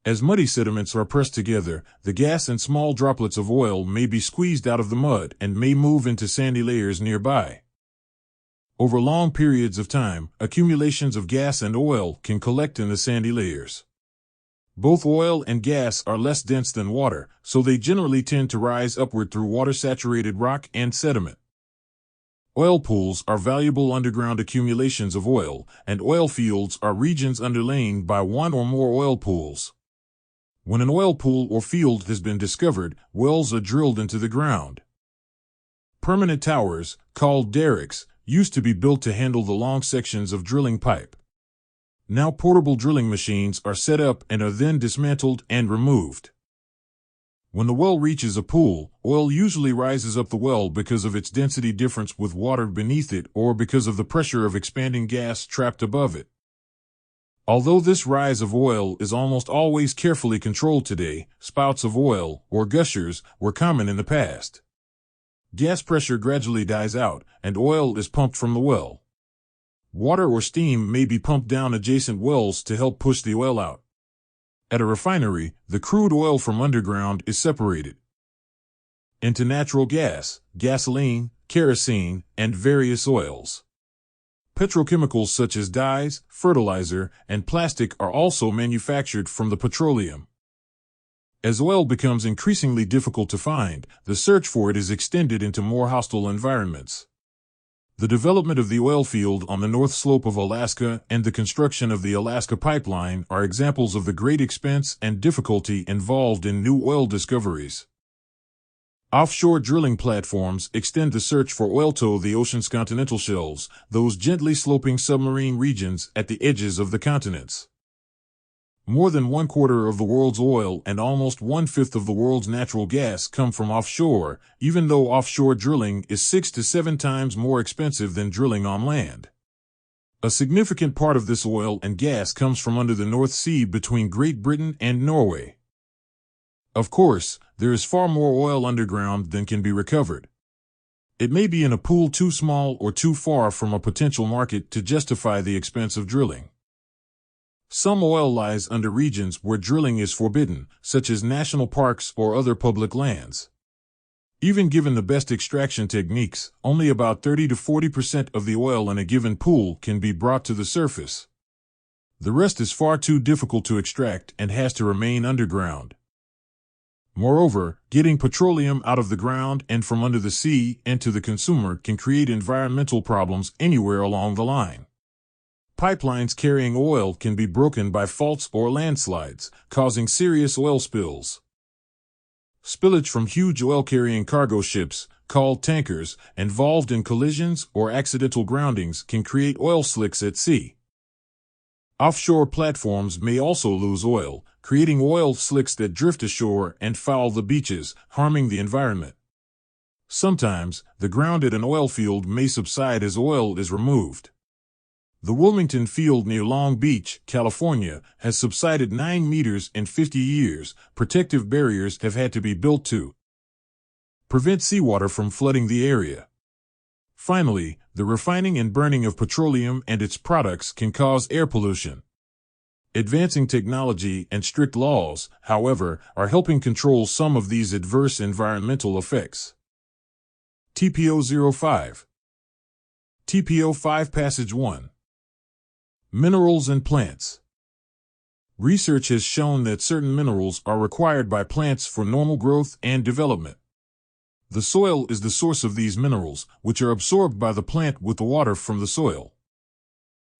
As muddy sediments are pressed together, the gas and small droplets of oil may be squeezed out of the mud and may move into sandy layers nearby. Over long periods of time, accumulations of gas and oil can collect in the sandy layers. Both oil and gas are less dense than water, so they generally tend to rise upward through water-saturated rock and sediment. Oil pools are valuable underground accumulations of oil, and oil fields are regions underlain by one or more oil pools. When an oil pool or field has been discovered, wells are drilled into the ground. Permanent towers, called derricks, used to be built to handle the long sections of drilling pipe. Now portable drilling machines are set up and are then dismantled and removed. When the well reaches a pool, oil usually rises up the well because of its density difference with water beneath it or because of the pressure of expanding gas trapped above it. Although this rise of oil is almost always carefully controlled today, spouts of oil, or gushers, were common in the past. Gas pressure gradually dies out, and oil is pumped from the well. Water or steam may be pumped down adjacent wells to help push the oil out. At a refinery, the crude oil from underground is separated into natural gas, gasoline, kerosene, and various oils. Petrochemicals such as dyes, fertilizer, and plastic are also manufactured from the petroleum. As oil becomes increasingly difficult to find, the search for it is extended into more hostile environments. The development of the oil field on the north slope of Alaska and the construction of the Alaska Pipeline are examples of the great expense and difficulty involved in new oil discoveries. Offshore drilling platforms extend the search for oil to the ocean's continental shelves, those gently sloping submarine regions at the edges of the continents. More than 1/4 of the world's oil and almost 1/5 of the world's natural gas come from offshore, even though offshore drilling is 6 to 7 times more expensive than drilling on land. A significant part of this oil and gas comes from under the North Sea between Great Britain and Norway. Of course, there is far more oil underground than can be recovered. It may be in a pool too small or too far from a potential market to justify the expense of drilling. Some oil lies under regions where drilling is forbidden, such as national parks or other public lands. Even given the best extraction techniques, only about 30 to 40% of the oil in a given pool can be brought to the surface. The rest is far too difficult to extract and has to remain underground. Moreover, getting petroleum out of the ground and from under the sea and to the consumer can create environmental problems anywhere along the line. Pipelines carrying oil can be broken by faults or landslides, causing serious oil spills. Spillage from huge oil-carrying cargo ships, called tankers, involved in collisions or accidental groundings can create oil slicks at sea. Offshore platforms may also lose oil, creating oil slicks that drift ashore and foul the beaches, harming the environment. Sometimes, the ground at an oil field may subside as oil is removed. The Wilmington Field near Long Beach, California, has subsided 9 meters in 50 years. Protective barriers have had to be built to prevent seawater from flooding the area. Finally, the refining and burning of petroleum and its products can cause air pollution. Advancing technology and strict laws, however, are helping control some of these adverse environmental effects. TPO05. TPO5 Passage 1. Minerals and plants. Research has shown that certain minerals are required by plants for normal growth and development. The soil is the source of these minerals, which are absorbed by the plant with the water from the soil.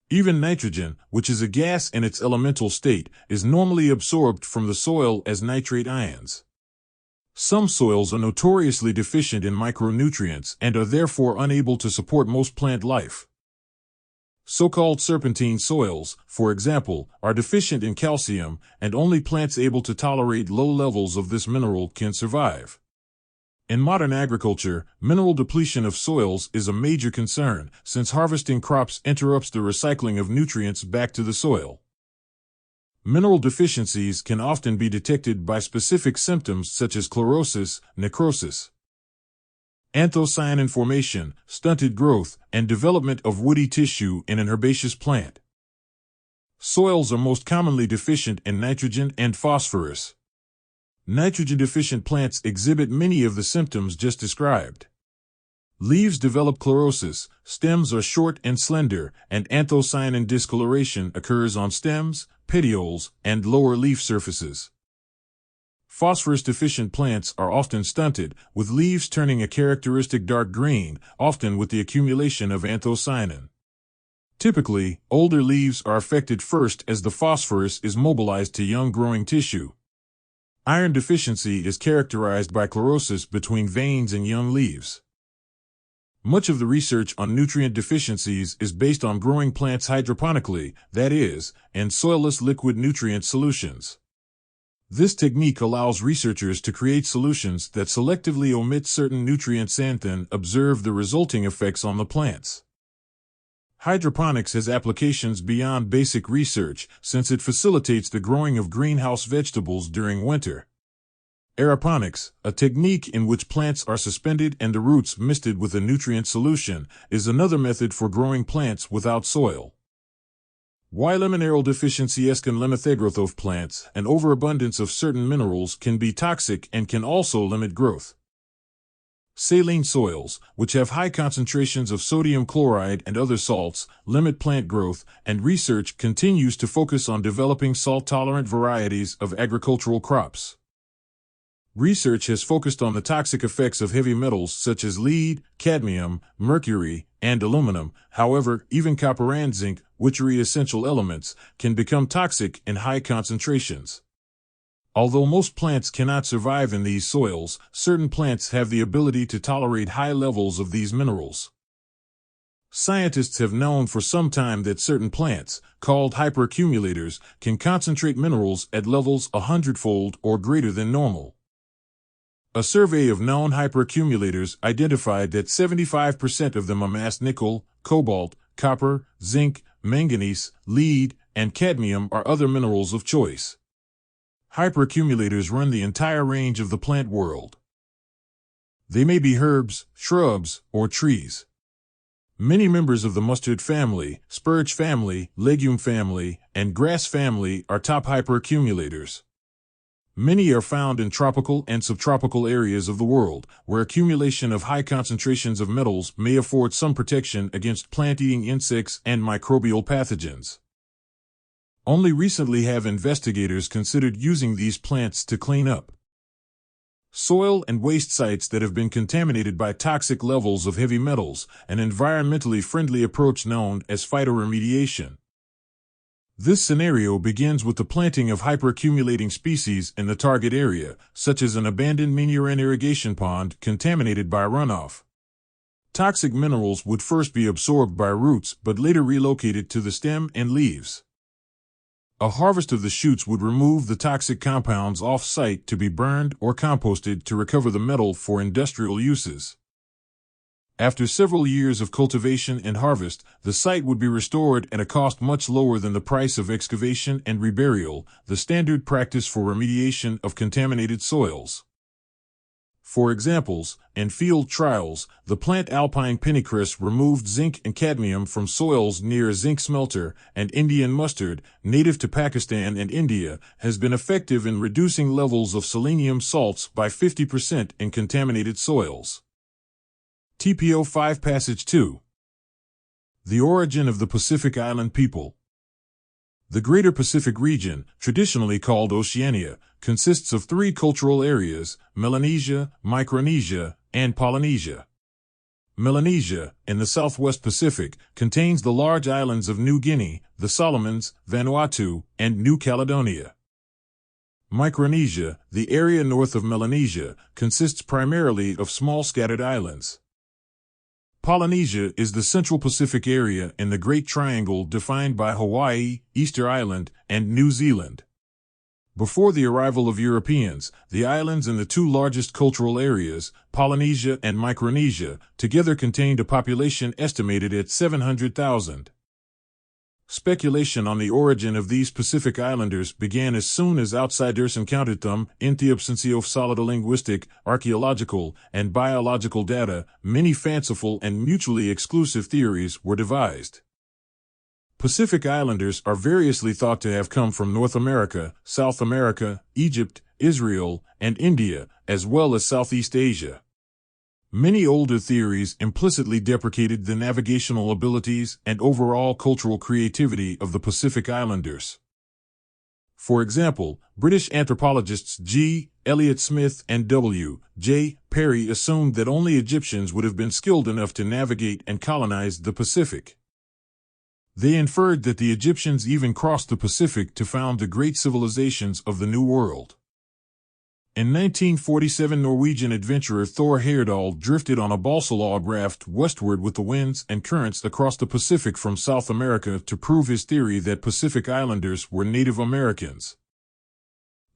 Even nitrogen, which is a gas in its elemental state, is normally absorbed from the soil as nitrate ions. Some soils are notoriously deficient in micronutrients and are therefore unable to support most plant life. So-called serpentine soils, for example, are deficient in calcium, and only plants able to tolerate low levels of this mineral can survive. In modern agriculture, mineral depletion of soils is a major concern, since harvesting crops interrupts the recycling of nutrients back to the soil. Mineral deficiencies can often be detected by specific symptoms such as chlorosis, necrosis, anthocyanin formation, stunted growth, and development of woody tissue in an herbaceous plant. Soils are most commonly deficient in nitrogen and phosphorus. Nitrogen-deficient plants exhibit many of the symptoms just described. Leaves develop chlorosis, stems are short and slender, and anthocyanin discoloration occurs on stems, petioles, and lower leaf surfaces. Phosphorus-deficient plants are often stunted, with leaves turning a characteristic dark green, often with the accumulation of anthocyanin. Typically, older leaves are affected first as the phosphorus is mobilized to young growing tissue. Iron deficiency is characterized by chlorosis between veins and young leaves. Much of the research on nutrient deficiencies is based on growing plants hydroponically, that is, in soilless liquid nutrient solutions. This technique allows researchers to create solutions that selectively omit certain nutrients and then observe the resulting effects on the plants. Hydroponics has applications beyond basic research, since it facilitates the growing of greenhouse vegetables during winter. Aeroponics, a technique in which plants are suspended and the roots misted with a nutrient solution, is another method for growing plants without soil. Why mineral deficiency can limit the growth of plants, and overabundance of certain minerals can be toxic and can also limit growth. Saline soils, which have high concentrations of sodium chloride and other salts, limit plant growth, and research continues to focus on developing salt-tolerant varieties of agricultural crops. Research has focused on the toxic effects of heavy metals such as lead, cadmium, mercury, and aluminum. However, even copper and zinc, which are essential elements, can become toxic in high concentrations. Although most plants cannot survive in these soils, certain plants have the ability to tolerate high levels of these minerals. Scientists have known for some time that certain plants, called hyperaccumulators, can concentrate minerals at levels 100-fold or greater than normal. A survey of known hyperaccumulators identified that 75% of them amassed nickel, cobalt, copper, zinc, manganese, lead, and cadmium are other minerals of choice. Hyperaccumulators run the entire range of the plant world. They may be herbs, shrubs, or trees. Many members of the mustard family, spurge family, legume family, and grass family are top hyperaccumulators. Many are found in tropical and subtropical areas of the world, where accumulation of high concentrations of metals may afford some protection against plant-eating insects and microbial pathogens. Only recently have investigators considered using these plants to clean up soil and waste sites that have been contaminated by toxic levels of heavy metals, an environmentally friendly approach known as phytoremediation. This scenario begins with the planting of hyperaccumulating species in the target area, such as an abandoned mini-urine irrigation pond contaminated by runoff. Toxic minerals would first be absorbed by roots but later relocated to the stem and leaves. A harvest of the shoots would remove the toxic compounds off-site to be burned or composted to recover the metal for industrial uses. After several years of cultivation and harvest, the site would be restored at a cost much lower than the price of excavation and reburial, the standard practice for remediation of contaminated soils. For examples, in field trials, the plant alpine pennycress removed zinc and cadmium from soils near a zinc smelter, and Indian mustard, native to Pakistan and India, has been effective in reducing levels of selenium salts by 50% in contaminated soils. TPO5 Passage 2. The origin of the Pacific Island people. The Greater Pacific region, traditionally called Oceania, consists of three cultural areas: Melanesia, Micronesia, and Polynesia. Melanesia, in the Southwest Pacific, contains the large islands of New Guinea, the Solomons, Vanuatu, and New Caledonia. Micronesia, the area north of Melanesia, consists primarily of small scattered islands. Polynesia is the Central Pacific area in the Great Triangle defined by Hawaii, Easter Island, and New Zealand. Before the arrival of Europeans, the islands in the two largest cultural areas, Polynesia and Micronesia, together contained a population estimated at 700,000. Speculation on the origin of these Pacific Islanders began as soon as outsiders encountered them. In the absence of solid linguistic, archaeological, and biological data, many fanciful and mutually exclusive theories were devised. Pacific Islanders are variously thought to have come from North America, South America, Egypt, Israel, and India, as well as Southeast Asia. Many older theories implicitly deprecated the navigational abilities and overall cultural creativity of the Pacific Islanders. For example, British anthropologists G. Elliot Smith and W. J. Perry assumed that only Egyptians would have been skilled enough to navigate and colonize the Pacific. They inferred that the Egyptians even crossed the Pacific to found the great civilizations of the New World. In 1947, Norwegian adventurer Thor Heyerdahl drifted on a balsa log raft westward with the winds and currents across the Pacific from South America to prove his theory that Pacific Islanders were Native Americans.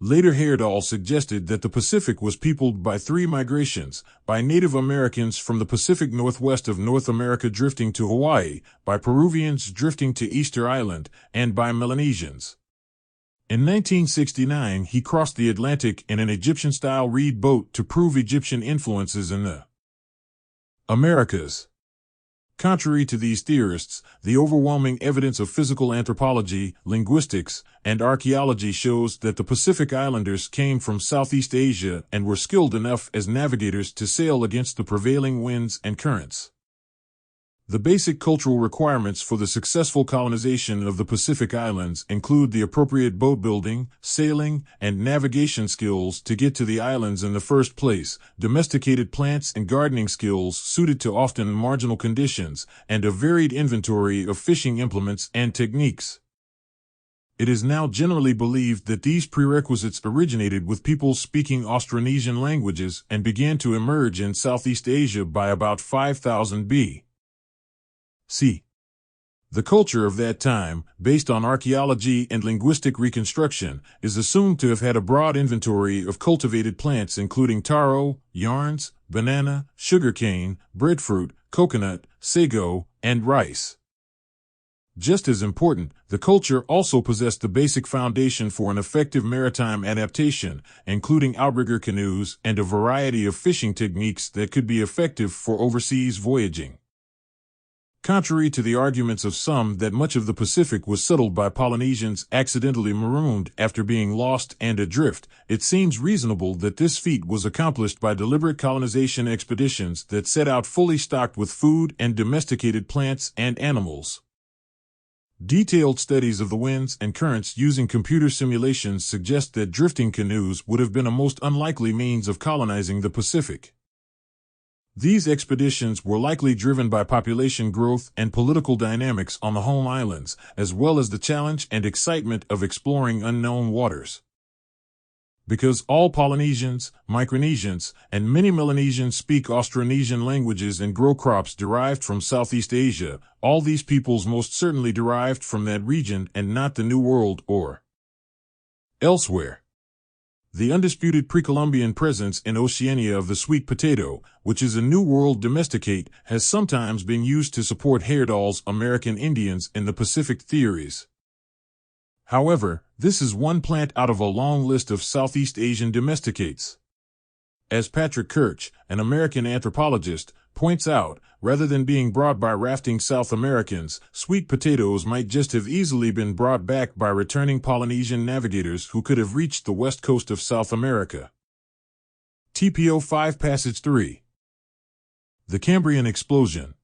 Later, Heyerdahl suggested that the Pacific was peopled by three migrations: by Native Americans from the Pacific Northwest of North America drifting to Hawaii, by Peruvians drifting to Easter Island, and by Melanesians. In 1969, he crossed the Atlantic in an Egyptian-style reed boat to prove Egyptian influences in the Americas. Contrary to these theorists, the overwhelming evidence of physical anthropology, linguistics, and archaeology shows that the Pacific Islanders came from Southeast Asia and were skilled enough as navigators to sail against the prevailing winds and currents. The basic cultural requirements for the successful colonization of the Pacific Islands include the appropriate boat building, sailing, and navigation skills to get to the islands in the first place, domesticated plants and gardening skills suited to often marginal conditions, and a varied inventory of fishing implements and techniques. It is now generally believed that these prerequisites originated with peoples speaking Austronesian languages and began to emerge in Southeast Asia by about 5000 B. C. The culture of that time, based on archaeology and linguistic reconstruction, is assumed to have had a broad inventory of cultivated plants including taro, yarns, banana, sugarcane, breadfruit, coconut, sago, and rice. Just as important, the culture also possessed the basic foundation for an effective maritime adaptation, including outrigger canoes and a variety of fishing techniques that could be effective for overseas voyaging. Contrary to the arguments of some that much of the Pacific was settled by Polynesians accidentally marooned after being lost and adrift, it seems reasonable that this feat was accomplished by deliberate colonization expeditions that set out fully stocked with food and domesticated plants and animals. Detailed studies of the winds and currents using computer simulations suggest that drifting canoes would have been a most unlikely means of colonizing the Pacific. These expeditions were likely driven by population growth and political dynamics on the home islands, as well as the challenge and excitement of exploring unknown waters. Because all Polynesians, Micronesians, and many Melanesians speak Austronesian languages and grow crops derived from Southeast Asia, all these peoples most certainly derived from that region and not the New World or elsewhere. The undisputed pre-Columbian presence in Oceania of the sweet potato, which is a New World domesticate, has sometimes been used to support Heyerdahl's American Indians in the Pacific theories. However, this is one plant out of a long list of Southeast Asian domesticates. As Patrick Kirch, an American anthropologist, points out, rather than being brought by rafting South Americans, sweet potatoes might just have easily been brought back by returning Polynesian navigators who could have reached the west coast of South America. TPO 5 Passage 3. The Cambrian Explosion.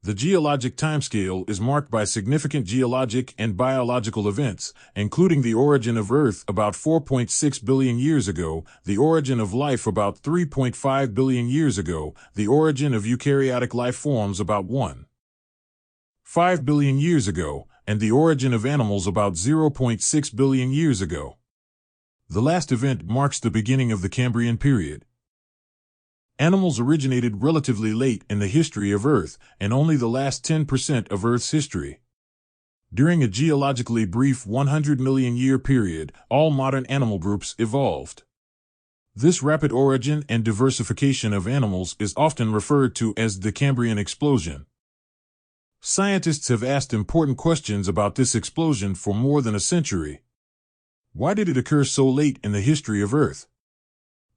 The geologic timescale is marked by significant geologic and biological events, including the origin of Earth about 4.6 billion years ago, the origin of life about 3.5 billion years ago, the origin of eukaryotic life forms about 1.5 billion years ago, and the origin of animals about 0.6 billion years ago. The last event marks the beginning of the Cambrian period. Animals originated relatively late in the history of Earth, and only the last 10% of Earth's history. During a geologically brief 100 million year period, all modern animal groups evolved. This rapid origin and diversification of animals is often referred to as the Cambrian explosion. Scientists have asked important questions about this explosion for more than a century. Why did it occur so late in the history of Earth?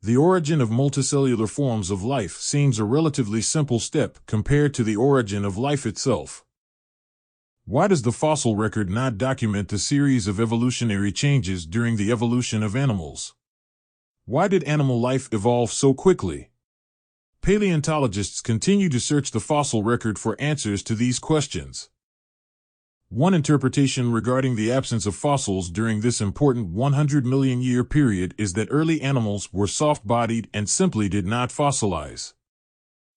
The origin of multicellular forms of life seems a relatively simple step compared to the origin of life itself. Why does the fossil record not document the series of evolutionary changes during the evolution of animals? Why did animal life evolve so quickly? Paleontologists continue to search the fossil record for answers to these questions. One interpretation regarding the absence of fossils during this important 100 million year period is that early animals were soft-bodied and simply did not fossilize.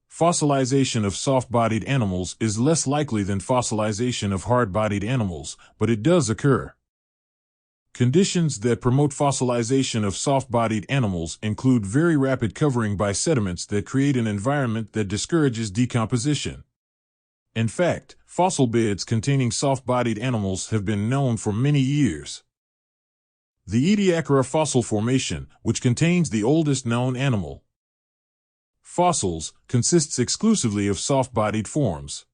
Fossilization of soft-bodied animals is less likely than fossilization of hard-bodied animals, but it does occur. Conditions that promote fossilization of soft-bodied animals include very rapid covering by sediments that create an environment that discourages decomposition. In fact, fossil beds containing soft-bodied animals have been known for many years. The Ediacara fossil formation, which contains the oldest known animal fossils, consists exclusively of soft-bodied forms.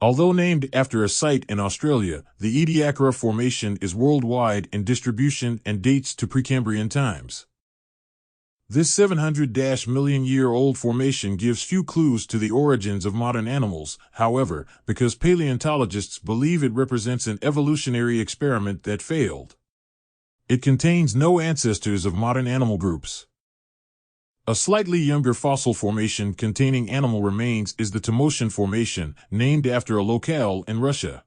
Although named after a site in Australia, the Ediacara formation is worldwide in distribution and dates to Precambrian times. This 700-million-year-old formation gives few clues to the origins of modern animals, however, because paleontologists believe it represents an evolutionary experiment that failed. It contains no ancestors of modern animal groups. A slightly younger fossil formation containing animal remains is the Timoshan Formation, named after a locale in Russia.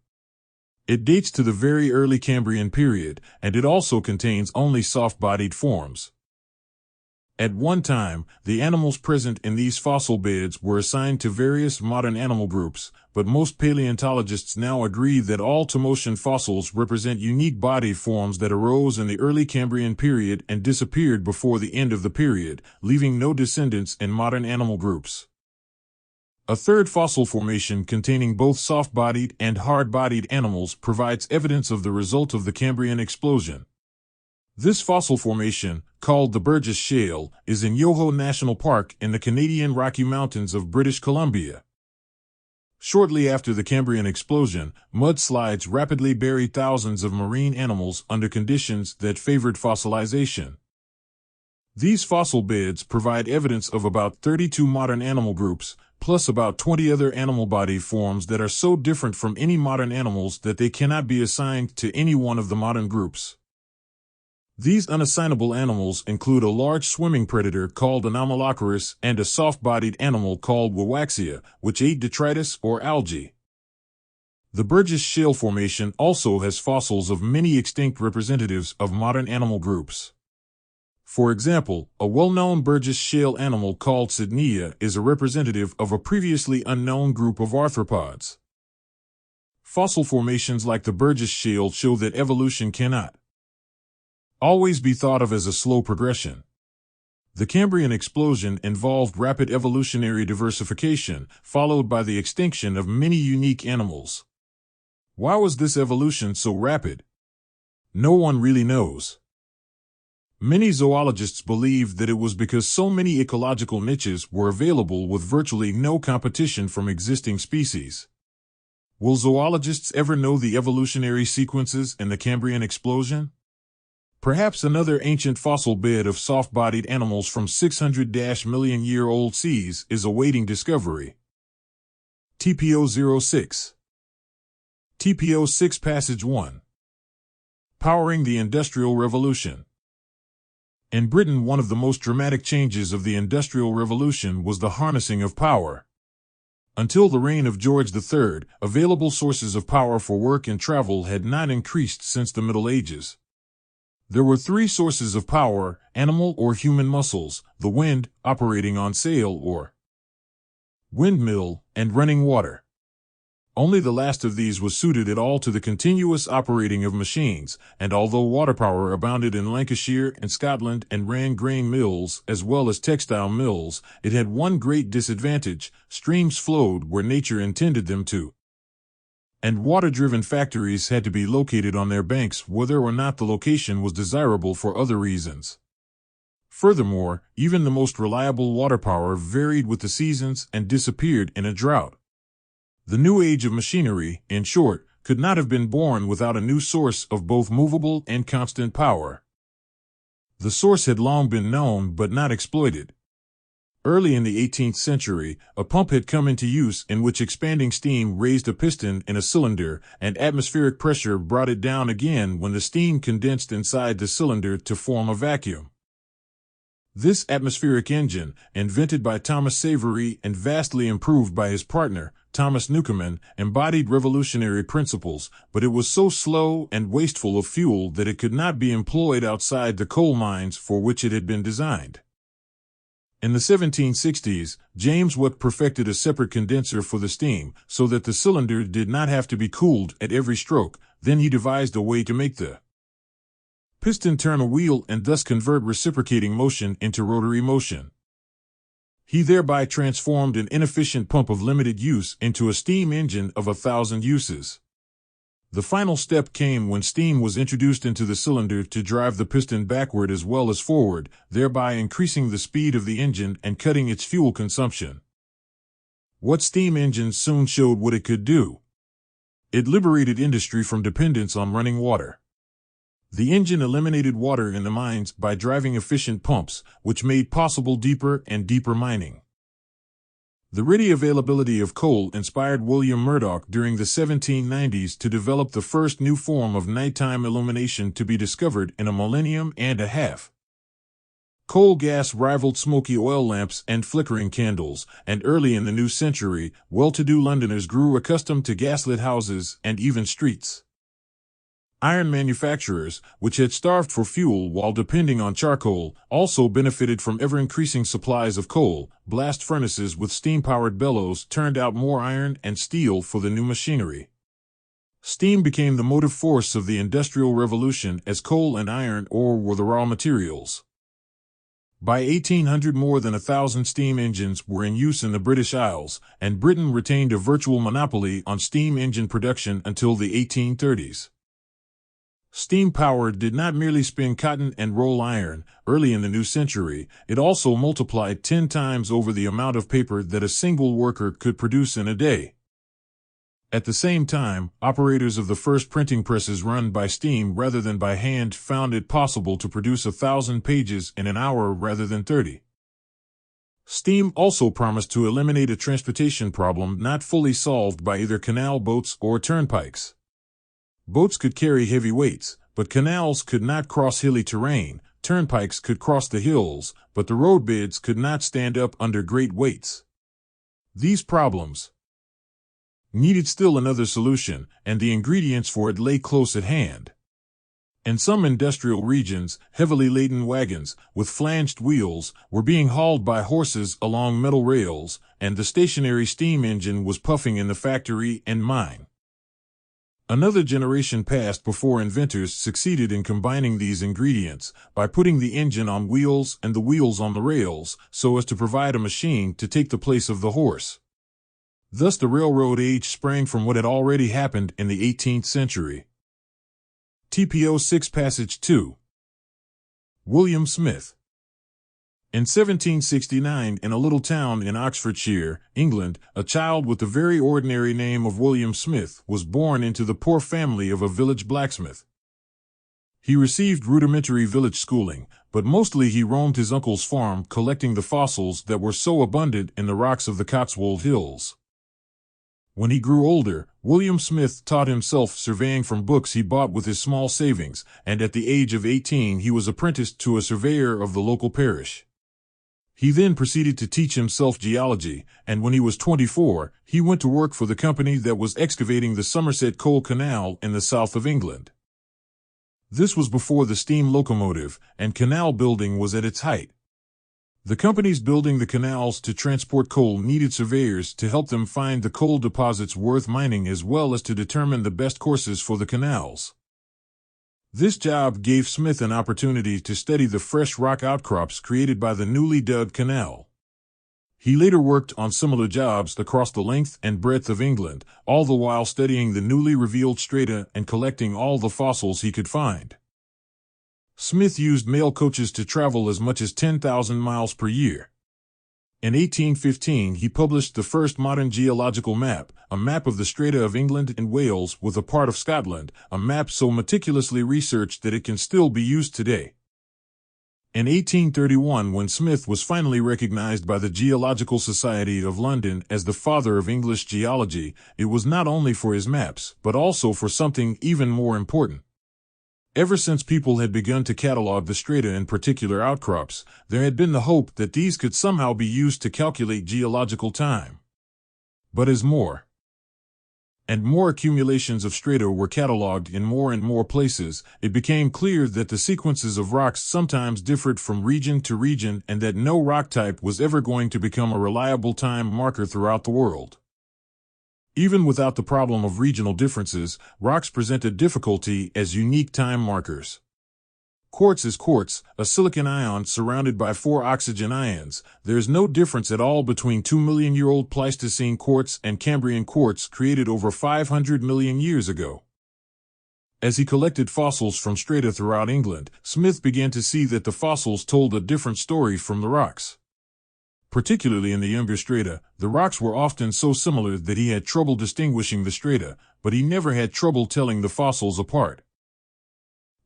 It dates to the very early Cambrian period, and it also contains only soft-bodied forms. At one time, the animals present in these fossil beds were assigned to various modern animal groups, but most paleontologists now agree that all Timoshan fossils represent unique body forms that arose in the early Cambrian period and disappeared before the end of the period, leaving no descendants in modern animal groups. A third fossil formation containing both soft-bodied and hard-bodied animals provides evidence of the result of the Cambrian explosion. This fossil formation, called the Burgess Shale, is in Yoho National Park in the Canadian Rocky Mountains of British Columbia. Shortly after the Cambrian explosion, mudslides rapidly buried thousands of marine animals under conditions that favored fossilization. These fossil beds provide evidence of about 32 modern animal groups, plus about 20 other animal body forms that are so different from any modern animals that they cannot be assigned to any one of the modern groups. These unassignable animals include a large swimming predator called Anomalocaris and a soft-bodied animal called Wawaxia, which ate detritus or algae. The Burgess Shale Formation also has fossils of many extinct representatives of modern animal groups. For example, a well-known Burgess Shale animal called Sydnea is a representative of a previously unknown group of arthropods. Fossil formations like the Burgess Shale show that evolution cannot always be thought of as a slow progression. The Cambrian explosion involved rapid evolutionary diversification, followed by the extinction of many unique animals. Why was this evolution so rapid? No one really knows. Many zoologists believe that it was because so many ecological niches were available with virtually no competition from existing species. Will zoologists ever know the evolutionary sequences in the Cambrian explosion? Perhaps another ancient fossil bed of soft-bodied animals from 600-million-year-old seas is awaiting discovery. TPO-06 TPO-6 Passage 1 Powering the Industrial Revolution. In Britain, one of the most dramatic changes of the Industrial Revolution was the harnessing of power. Until the reign of George III, available sources of power for work and travel had not increased since the Middle Ages. There were three sources of power: animal or human muscles, the wind, operating on sail or windmill, and running water. Only the last of these was suited at all to the continuous operating of machines, and although water power abounded in Lancashire and Scotland and ran grain mills as well as textile mills, it had one great disadvantage: streams flowed where nature intended them to. And water-driven factories had to be located on their banks whether or not the location was desirable for other reasons. Furthermore, even the most reliable water power varied with the seasons and disappeared in a drought. The new age of machinery, in short, could not have been born without a new source of both movable and constant power. The source had long been known but not exploited. Early in the 18th century, a pump had come into use in which expanding steam raised a piston in a cylinder, and atmospheric pressure brought it down again when the steam condensed inside the cylinder to form a vacuum. This atmospheric engine, invented by Thomas Savery and vastly improved by his partner, Thomas Newcomen, embodied revolutionary principles, but it was so slow and wasteful of fuel that it could not be employed outside the coal mines for which it had been designed. In the 1760s, James Watt perfected a separate condenser for the steam, so that the cylinder did not have to be cooled at every stroke. Then he devised a way to make the piston turn a wheel and thus convert reciprocating motion into rotary motion. He thereby transformed an inefficient pump of limited use into a steam engine of 1,000 uses. The final step came when steam was introduced into the cylinder to drive the piston backward as well as forward, thereby increasing the speed of the engine and cutting its fuel consumption. Watt's steam engine soon showed what it could do. It liberated industry from dependence on running water. The engine eliminated water in the mines by driving efficient pumps, which made possible deeper and deeper mining. The ready availability of coal inspired William Murdoch during the 1790s to develop the first new form of nighttime illumination to be discovered in a millennium and a half. Coal gas rivaled smoky oil lamps and flickering candles, and early in the new century, well-to-do Londoners grew accustomed to gaslit houses and even streets. Iron manufacturers, which had starved for fuel while depending on charcoal, also benefited from ever-increasing supplies of coal. Blast furnaces with steam-powered bellows turned out more iron and steel for the new machinery. Steam became the motive force of the Industrial Revolution as coal and iron ore were the raw materials. By 1800, more than 1,000 steam engines were in use in the British Isles, and Britain retained a virtual monopoly on steam engine production until the 1830s. Steam power did not merely spin cotton and roll iron. Early in the new century, it also multiplied 10 times over the amount of paper that a single worker could produce in a day. At the same time, operators of the first printing presses run by steam rather than by hand found it possible to produce 1,000 pages in an hour rather than 30. Steam also promised to eliminate a transportation problem not fully solved by either canal boats or turnpikes. Boats could carry heavy weights, but canals could not cross hilly terrain. Turnpikes could cross the hills, but the roadbeds could not stand up under great weights. These problems needed still another solution, and the ingredients for it lay close at hand. In some industrial regions, heavily laden wagons, with flanged wheels, were being hauled by horses along metal rails, and the stationary steam engine was puffing in the factory and mine. Another generation passed before inventors succeeded in combining these ingredients by putting the engine on wheels and the wheels on the rails so as to provide a machine to take the place of the horse. Thus the railroad age sprang from what had already happened in the 18th century. TPO 6 Passage 2. William Smith. In 1769, in a little town in Oxfordshire, England, a child with the very ordinary name of William Smith was born into the poor family of a village blacksmith. He received rudimentary village schooling, but mostly he roamed his uncle's farm collecting the fossils that were so abundant in the rocks of the Cotswold Hills. When he grew older, William Smith taught himself surveying from books he bought with his small savings, and at the age of 18 he was apprenticed to a surveyor of the local parish. He then proceeded to teach himself geology, and when he was 24, he went to work for the company that was excavating the Somerset Coal Canal in the south of England. This was before the steam locomotive, and canal building was at its height. The companies building the canals to transport coal needed surveyors to help them find the coal deposits worth mining as well as to determine the best courses for the canals. This job gave Smith an opportunity to study the fresh rock outcrops created by the newly dug canal. He later worked on similar jobs across the length and breadth of England, all the while studying the newly revealed strata and collecting all the fossils he could find. Smith used mail coaches to travel as much as 10,000 miles per year. In 1815, he published the first modern geological map, a map of the strata of England and Wales with a part of Scotland, a map so meticulously researched that it can still be used today. In 1831, when Smith was finally recognized by the Geological Society of London as the father of English geology, it was not only for his maps, but also for something even more important. Ever since people had begun to catalog the strata and particular outcrops, there had been the hope that these could somehow be used to calculate geological time. But as more and more accumulations of strata were cataloged in more and more places, it became clear that the sequences of rocks sometimes differed from region to region and that no rock type was ever going to become a reliable time marker throughout the world. Even without the problem of regional differences, rocks present a difficulty as unique time markers. Quartz is quartz, a silicon ion surrounded by 4 oxygen ions. There is no difference at all between 2-million-year-old Pleistocene quartz and Cambrian quartz created over 500 million years ago. As he collected fossils from strata throughout England, Smith began to see that the fossils told a different story from the rocks. Particularly in the younger strata, the rocks were often so similar that he had trouble distinguishing the strata, but he never had trouble telling the fossils apart.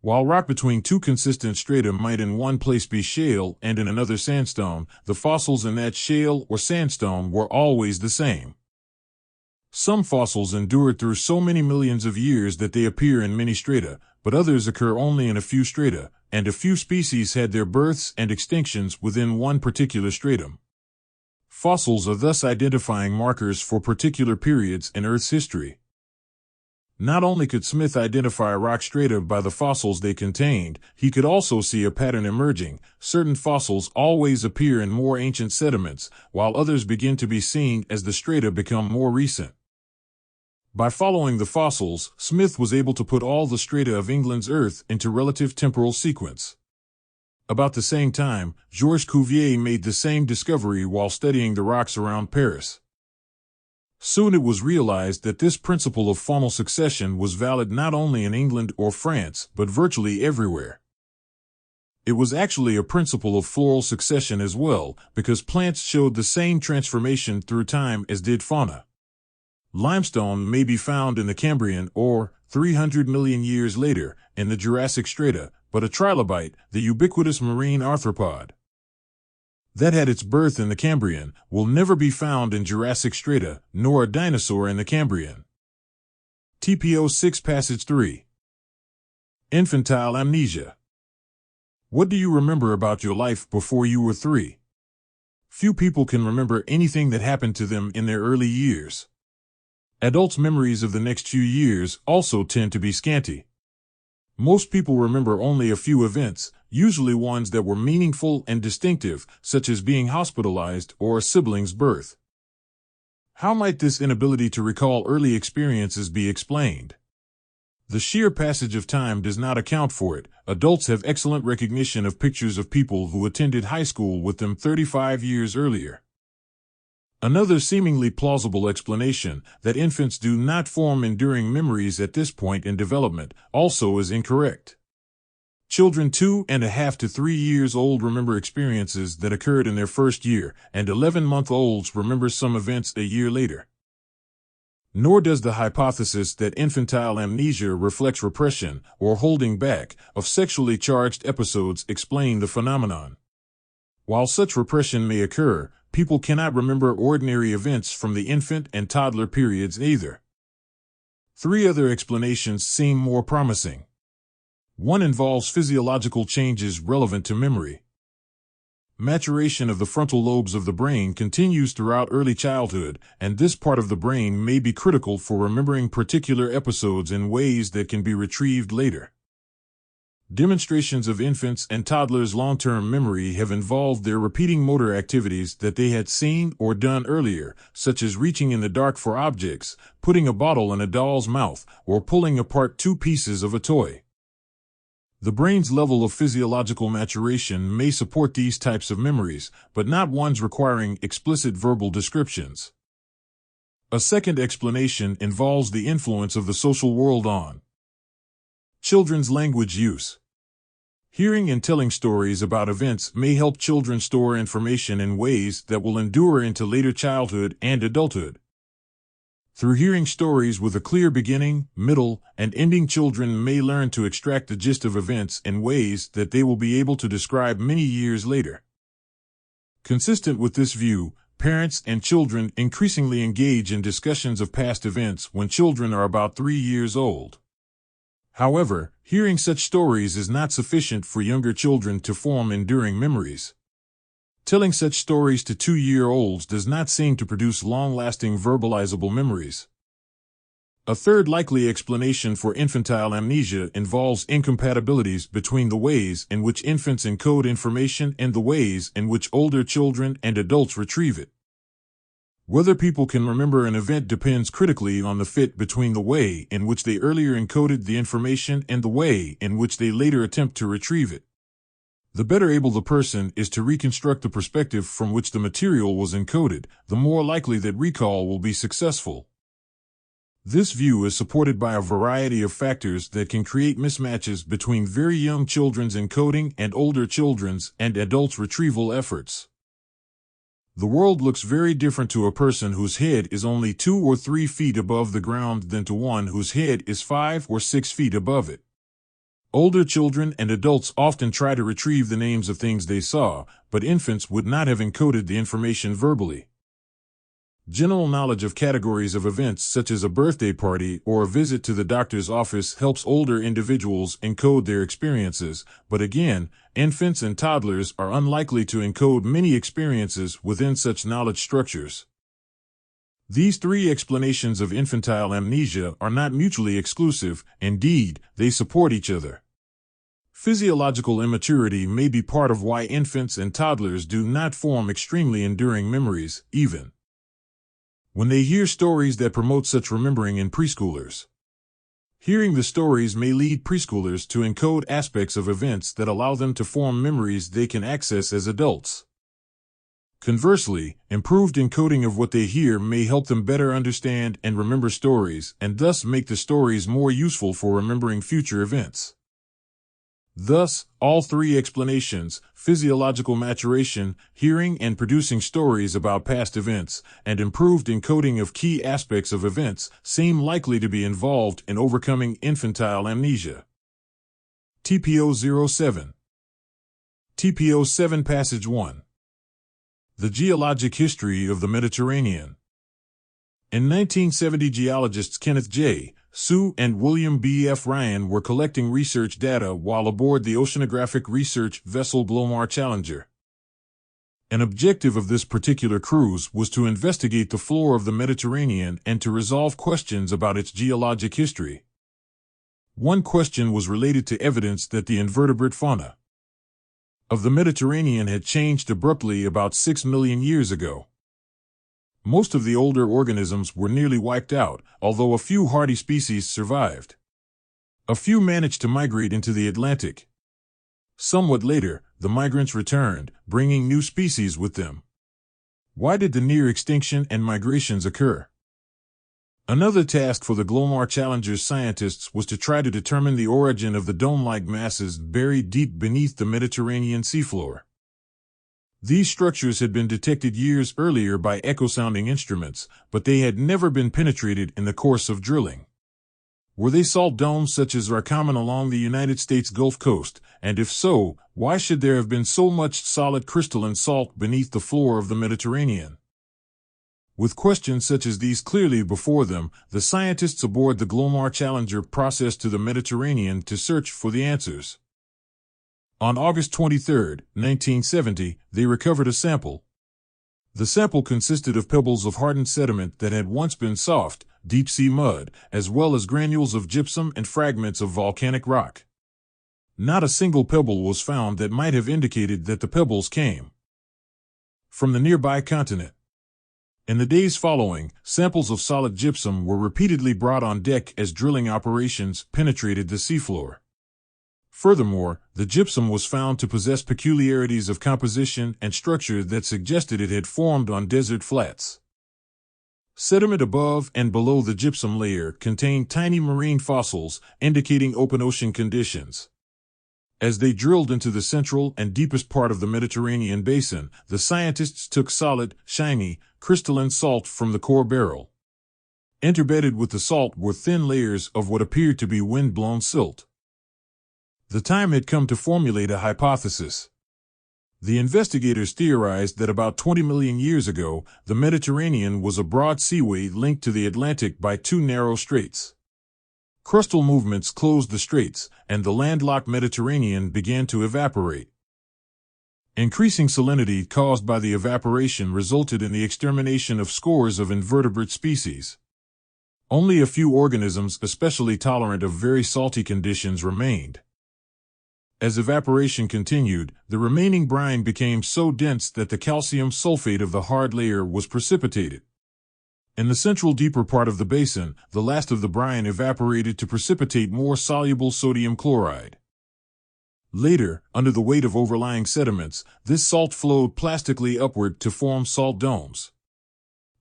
While rock between 2 consistent strata might in one place be shale and in another sandstone, the fossils in that shale or sandstone were always the same. Some fossils endured through so many millions of years that they appear in many strata, but others occur only in a few strata, and a few species had their births and extinctions within one particular stratum. Fossils are thus identifying markers for particular periods in Earth's history. Not only could Smith identify rock strata by the fossils they contained, he could also see a pattern emerging. Certain fossils always appear in more ancient sediments, while others begin to be seen as the strata become more recent. By following the fossils, Smith was able to put all the strata of England's Earth into relative temporal sequence. About the same time, Georges Cuvier made the same discovery while studying the rocks around Paris. Soon it was realized that this principle of faunal succession was valid not only in England or France, but virtually everywhere. It was actually a principle of floral succession as well, because plants showed the same transformation through time as did fauna. Limestone may be found in the Cambrian or, 300 million years later, in the Jurassic strata, but a trilobite, the ubiquitous marine arthropod that had its birth in the Cambrian, will never be found in Jurassic strata, nor a dinosaur in the Cambrian. TPO 6 Passage 3. Infantile amnesia. What do you remember about your life before you were 3? Few people can remember anything that happened to them in their early years. Adults' memories of the next few years also tend to be scanty. Most people remember only a few events, usually ones that were meaningful and distinctive, such as being hospitalized or a sibling's birth. How might this inability to recall early experiences be explained? The sheer passage of time does not account for it. Adults have excellent recognition of pictures of people who attended high school with them 35 years earlier. Another seemingly plausible explanation, that infants do not form enduring memories at this point in development, also is incorrect. Children 2.5 to 3 years old remember experiences that occurred in their first year, and 11-month-olds remember some events a year later. Nor does the hypothesis that infantile amnesia reflects repression or holding back of sexually charged episodes explain the phenomenon. While such repression may occur, people cannot remember ordinary events from the infant and toddler periods either. 3 other explanations seem more promising. One involves physiological changes relevant to memory. Maturation of the frontal lobes of the brain continues throughout early childhood, and this part of the brain may be critical for remembering particular episodes in ways that can be retrieved later. Demonstrations of infants' and toddlers' long-term memory have involved their repeating motor activities that they had seen or done earlier, such as reaching in the dark for objects, putting a bottle in a doll's mouth, or pulling apart two pieces of a toy. The brain's level of physiological maturation may support these types of memories, but not ones requiring explicit verbal descriptions. A second explanation involves the influence of the social world on children's language use. Hearing and telling stories about events may help children store information in ways that will endure into later childhood and adulthood. Through hearing stories with a clear beginning, middle, and ending, children may learn to extract the gist of events in ways that they will be able to describe many years later. Consistent with this view, parents and children increasingly engage in discussions of past events when children are about 3 years old. However, hearing such stories is not sufficient for younger children to form enduring memories. Telling such stories to 2-year-olds does not seem to produce long-lasting verbalizable memories. A third likely explanation for infantile amnesia involves incompatibilities between the ways in which infants encode information and the ways in which older children and adults retrieve it. Whether people can remember an event depends critically on the fit between the way in which they earlier encoded the information and the way in which they later attempt to retrieve it. The better able the person is to reconstruct the perspective from which the material was encoded, the more likely that recall will be successful. This view is supported by a variety of factors that can create mismatches between very young children's encoding and older children's and adults' retrieval efforts. The world looks very different to a person whose head is only 2 or 3 feet above the ground than to one whose head is 5 or 6 feet above it. Older children and adults often try to retrieve the names of things they saw, but infants would not have encoded the information verbally. General knowledge of categories of events such as a birthday party or a visit to the doctor's office helps older individuals encode their experiences, but again, infants and toddlers are unlikely to encode many experiences within such knowledge structures. These 3 explanations of infantile amnesia are not mutually exclusive, indeed, they support each other. Physiological immaturity may be part of why infants and toddlers do not form extremely enduring memories, even when they hear stories that promote such remembering in preschoolers. Hearing the stories may lead preschoolers to encode aspects of events that allow them to form memories they can access as adults. Conversely, improved encoding of what they hear may help them better understand and remember stories, and thus make the stories more useful for remembering future events. Thus, all 3 explanations, physiological maturation, hearing and producing stories about past events, and improved encoding of key aspects of events, seem likely to be involved in overcoming infantile amnesia. TPO-07 TPO-7 Passage 1. The Geologic History of the Mediterranean. In 1970, geologists Kenneth J. Sue and William B. F. Ryan were collecting research data while aboard the oceanographic research vessel Glomar Challenger. An objective of this particular cruise was to investigate the floor of the Mediterranean and to resolve questions about its geologic history. One question was related to evidence that the invertebrate fauna of the Mediterranean had changed abruptly about 6 million years ago. Most of the older organisms were nearly wiped out, although a few hardy species survived. A few managed to migrate into the Atlantic. Somewhat later, the migrants returned, bringing new species with them. Why did the near extinction and migrations occur? Another task for the Glomar Challenger's scientists was to try to determine the origin of the dome-like masses buried deep beneath the Mediterranean seafloor. These structures had been detected years earlier by echo-sounding instruments, but they had never been penetrated in the course of drilling. Were they salt domes such as are common along the United States Gulf Coast, and if so, why should there have been so much solid crystalline salt beneath the floor of the Mediterranean? With questions such as these clearly before them, the scientists aboard the Glomar Challenger processed to the Mediterranean to search for the answers. On August 23, 1970, they recovered a sample. The sample consisted of pebbles of hardened sediment that had once been soft, deep-sea mud, as well as granules of gypsum and fragments of volcanic rock. Not a single pebble was found that might have indicated that the pebbles came from the nearby continent. In the days following, samples of solid gypsum were repeatedly brought on deck as drilling operations penetrated the seafloor. Furthermore, the gypsum was found to possess peculiarities of composition and structure that suggested it had formed on desert flats. Sediment above and below the gypsum layer contained tiny marine fossils, indicating open ocean conditions. As they drilled into the central and deepest part of the Mediterranean basin, the scientists took solid, shiny, crystalline salt from the core barrel. Interbedded with the salt were thin layers of what appeared to be wind-blown silt. The time had come to formulate a hypothesis. The investigators theorized that about 20 million years ago, the Mediterranean was a broad seaway linked to the Atlantic by two narrow straits. Crustal movements closed the straits, and the landlocked Mediterranean began to evaporate. Increasing salinity caused by the evaporation resulted in the extermination of scores of invertebrate species. Only a few organisms especially tolerant of very salty conditions remained. As evaporation continued, the remaining brine became so dense that the calcium sulfate of the hard layer was precipitated. In the central deeper part of the basin, the last of the brine evaporated to precipitate more soluble sodium chloride. Later, under the weight of overlying sediments, this salt flowed plastically upward to form salt domes.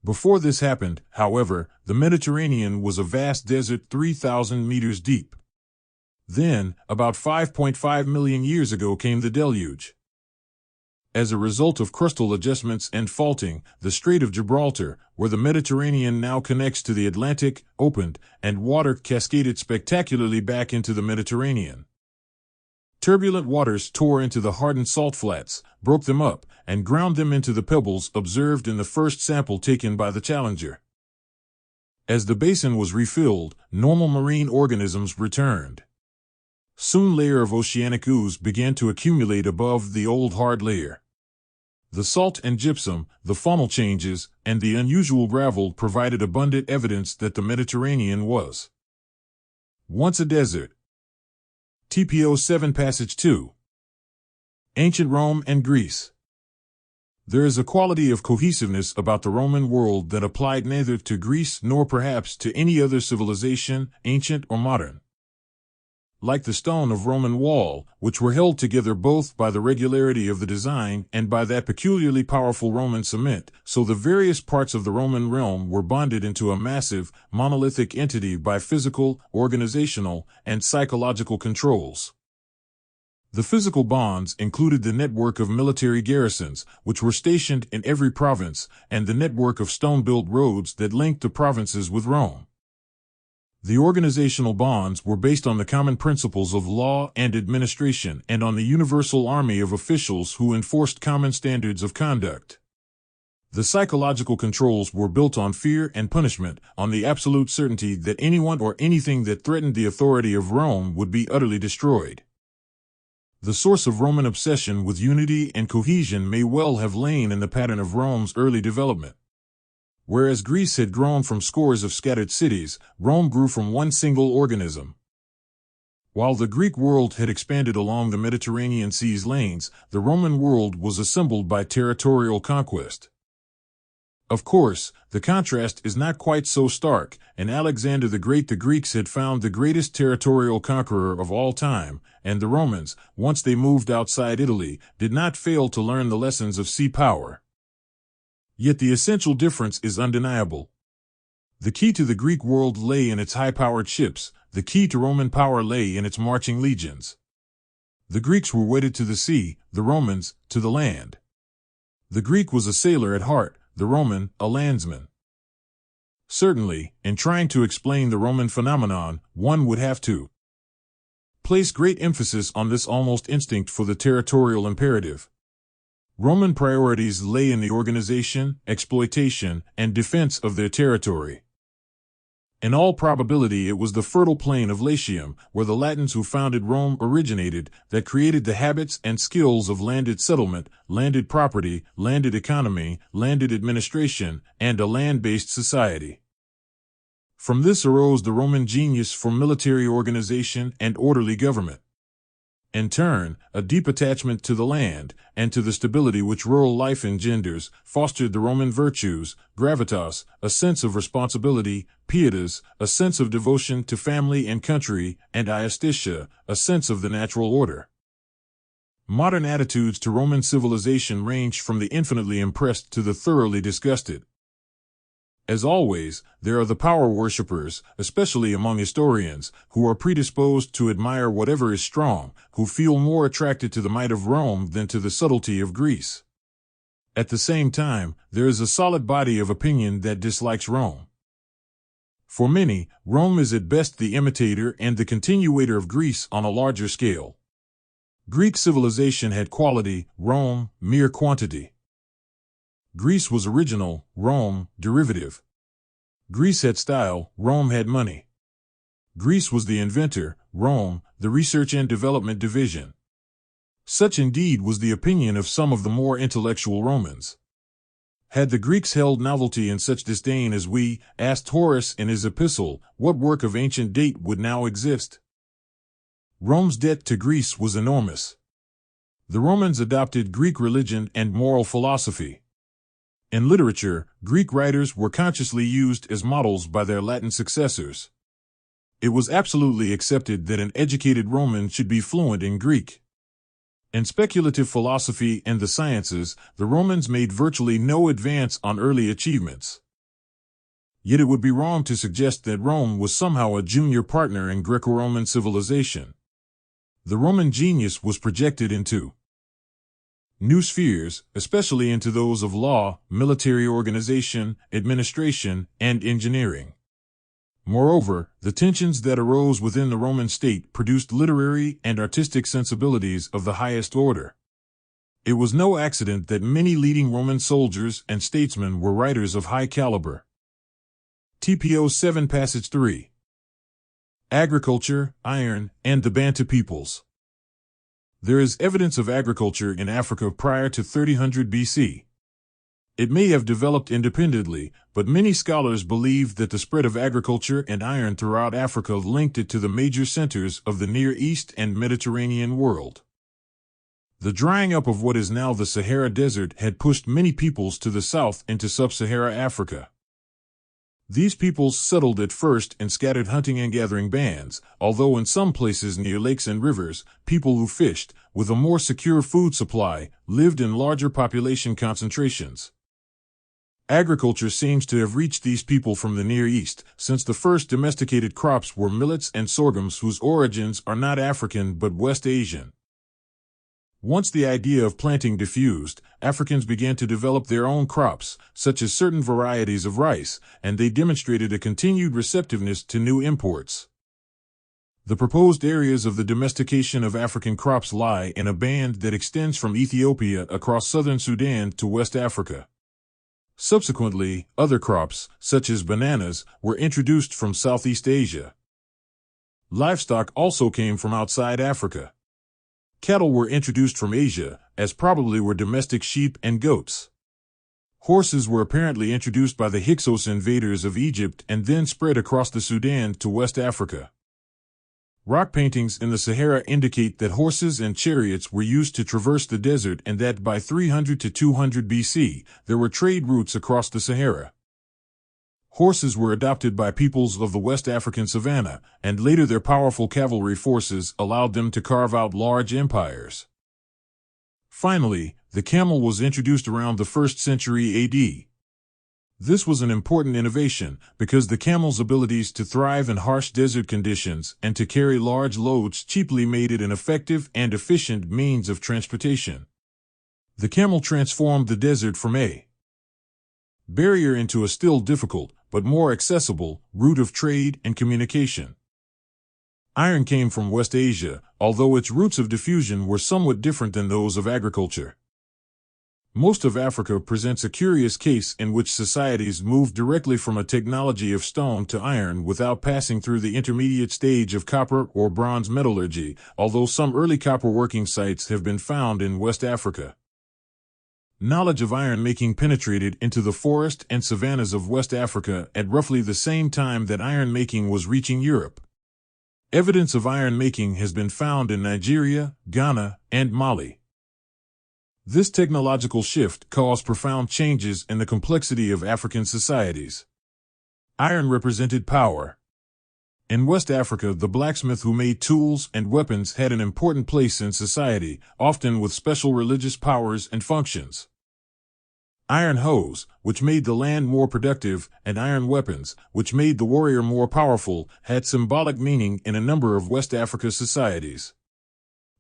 Before this happened, however, the Mediterranean was a vast desert 3,000 meters deep. Then, about 5.5 million years ago came the deluge. As a result of crustal adjustments and faulting, the Strait of Gibraltar, where the Mediterranean now connects to the Atlantic, opened, and water cascaded spectacularly back into the Mediterranean. Turbulent waters tore into the hardened salt flats, broke them up, and ground them into the pebbles observed in the first sample taken by the Challenger. As the basin was refilled, normal marine organisms returned. Soon layer of oceanic ooze began to accumulate above the old hard layer. The salt and gypsum, the faunal changes, and the unusual gravel provided abundant evidence that the Mediterranean was once a desert. TPO 7 Passage 2. Ancient Rome and Greece. There is a quality of cohesiveness about the Roman world that applied neither to Greece nor perhaps to any other civilization, ancient or modern. Like the stone of Roman wall, which were held together both by the regularity of the design and by that peculiarly powerful Roman cement, so the various parts of the Roman realm were bonded into a massive, monolithic entity by physical, organizational, and psychological controls. The physical bonds included the network of military garrisons, which were stationed in every province, and the network of stone-built roads that linked the provinces with Rome. The organizational bonds were based on the common principles of law and administration and on the universal army of officials who enforced common standards of conduct. The psychological controls were built on fear and punishment, on the absolute certainty that anyone or anything that threatened the authority of Rome would be utterly destroyed. The source of Roman obsession with unity and cohesion may well have lain in the pattern of Rome's early development. Whereas Greece had grown from scores of scattered cities, Rome grew from one single organism. While the Greek world had expanded along the Mediterranean Sea's lanes, the Roman world was assembled by territorial conquest. Of course, the contrast is not quite so stark. In Alexander the Great, the Greeks had found the greatest territorial conqueror of all time, and the Romans, once they moved outside Italy, did not fail to learn the lessons of sea power. Yet the essential difference is undeniable. The key to the Greek world lay in its high-powered ships, the key to Roman power lay in its marching legions. The Greeks were wedded to the sea, the Romans, to the land. The Greek was a sailor at heart, the Roman, a landsman. Certainly, in trying to explain the Roman phenomenon, one would have to place great emphasis on this almost instinct for the territorial imperative. Roman priorities lay in the organization, exploitation, and defense of their territory. In all probability, it was the fertile plain of Latium, where the Latins who founded Rome originated, that created the habits and skills of landed settlement, landed property, landed economy, landed administration, and a land-based society. From this arose the Roman genius for military organization and orderly government. In turn, a deep attachment to the land, and to the stability which rural life engenders, fostered the Roman virtues, gravitas, a sense of responsibility, pietas, a sense of devotion to family and country, and iustitia, a sense of the natural order. Modern attitudes to Roman civilization range from the infinitely impressed to the thoroughly disgusted. As always, there are the power worshippers, especially among historians, who are predisposed to admire whatever is strong, who feel more attracted to the might of Rome than to the subtlety of Greece. At the same time, there is a solid body of opinion that dislikes Rome. For many, Rome is at best the imitator and the continuator of Greece on a larger scale. Greek civilization had quality, Rome, mere quantity. Greece was original, Rome, derivative. Greece had style, Rome had money. Greece was the inventor, Rome, the research and development division. Such indeed was the opinion of some of the more intellectual Romans. Had the Greeks held novelty in such disdain as we, asked Horace in his epistle, what work of ancient date would now exist? Rome's debt to Greece was enormous. The Romans adopted Greek religion and moral philosophy. In literature, Greek writers were consciously used as models by their Latin successors. It was absolutely accepted that an educated Roman should be fluent in Greek. In speculative philosophy and the sciences, the Romans made virtually no advance on early achievements. Yet it would be wrong to suggest that Rome was somehow a junior partner in Greco-Roman civilization. The Roman genius was projected into new spheres, especially into those of law, military organization, administration, and engineering. Moreover, the tensions that arose within the Roman state produced literary and artistic sensibilities of the highest order. It was no accident that many leading Roman soldiers and statesmen were writers of high caliber. TPO 7 Passage 3. Agriculture, iron, and the Bantu peoples. There is evidence of agriculture in Africa prior to 3000 BC. It may have developed independently, but many scholars believe that the spread of agriculture and iron throughout Africa linked it to the major centers of the Near East and Mediterranean world. The drying up of what is now the Sahara Desert had pushed many peoples to the south into sub-Sahara Africa. These peoples settled at first in scattered hunting and gathering bands, although in some places near lakes and rivers, people who fished, with a more secure food supply, lived in larger population concentrations. Agriculture seems to have reached these people from the Near East, since the first domesticated crops were millets and sorghums whose origins are not African but West Asian. Once the idea of planting diffused, Africans began to develop their own crops, such as certain varieties of rice, and they demonstrated a continued receptiveness to new imports. The proposed areas of the domestication of African crops lie in a band that extends from Ethiopia across southern Sudan to West Africa. Subsequently, other crops, such as bananas, were introduced from Southeast Asia. Livestock also came from outside Africa. Cattle were introduced from Asia, as probably were domestic sheep and goats. Horses were apparently introduced by the Hyksos invaders of Egypt and then spread across the Sudan to West Africa. Rock paintings in the Sahara indicate that horses and chariots were used to traverse the desert and that by 300 to 200 BC, there were trade routes across the Sahara. Horses were adopted by peoples of the West African savanna, and later their powerful cavalry forces allowed them to carve out large empires. Finally, the camel was introduced around the 1st century AD. This was an important innovation because the camel's abilities to thrive in harsh desert conditions and to carry large loads cheaply made it an effective and efficient means of transportation. The camel transformed the desert from a barrier into a still difficult, but more accessible, route of trade and communication. Iron came from West Asia, although its routes of diffusion were somewhat different than those of agriculture. Most of Africa presents a curious case in which societies moved directly from a technology of stone to iron without passing through the intermediate stage of copper or bronze metallurgy, although some early copper working sites have been found in West Africa. Knowledge of iron making penetrated into the forest and savannas of West Africa at roughly the same time that iron making was reaching Europe. Evidence of iron making has been found in Nigeria, Ghana, and Mali. This technological shift caused profound changes in the complexity of African societies. Iron represented power. In West Africa, the blacksmith who made tools and weapons had an important place in society, often with special religious powers and functions. Iron hoes, which made the land more productive, and iron weapons, which made the warrior more powerful, had symbolic meaning in a number of West Africa societies.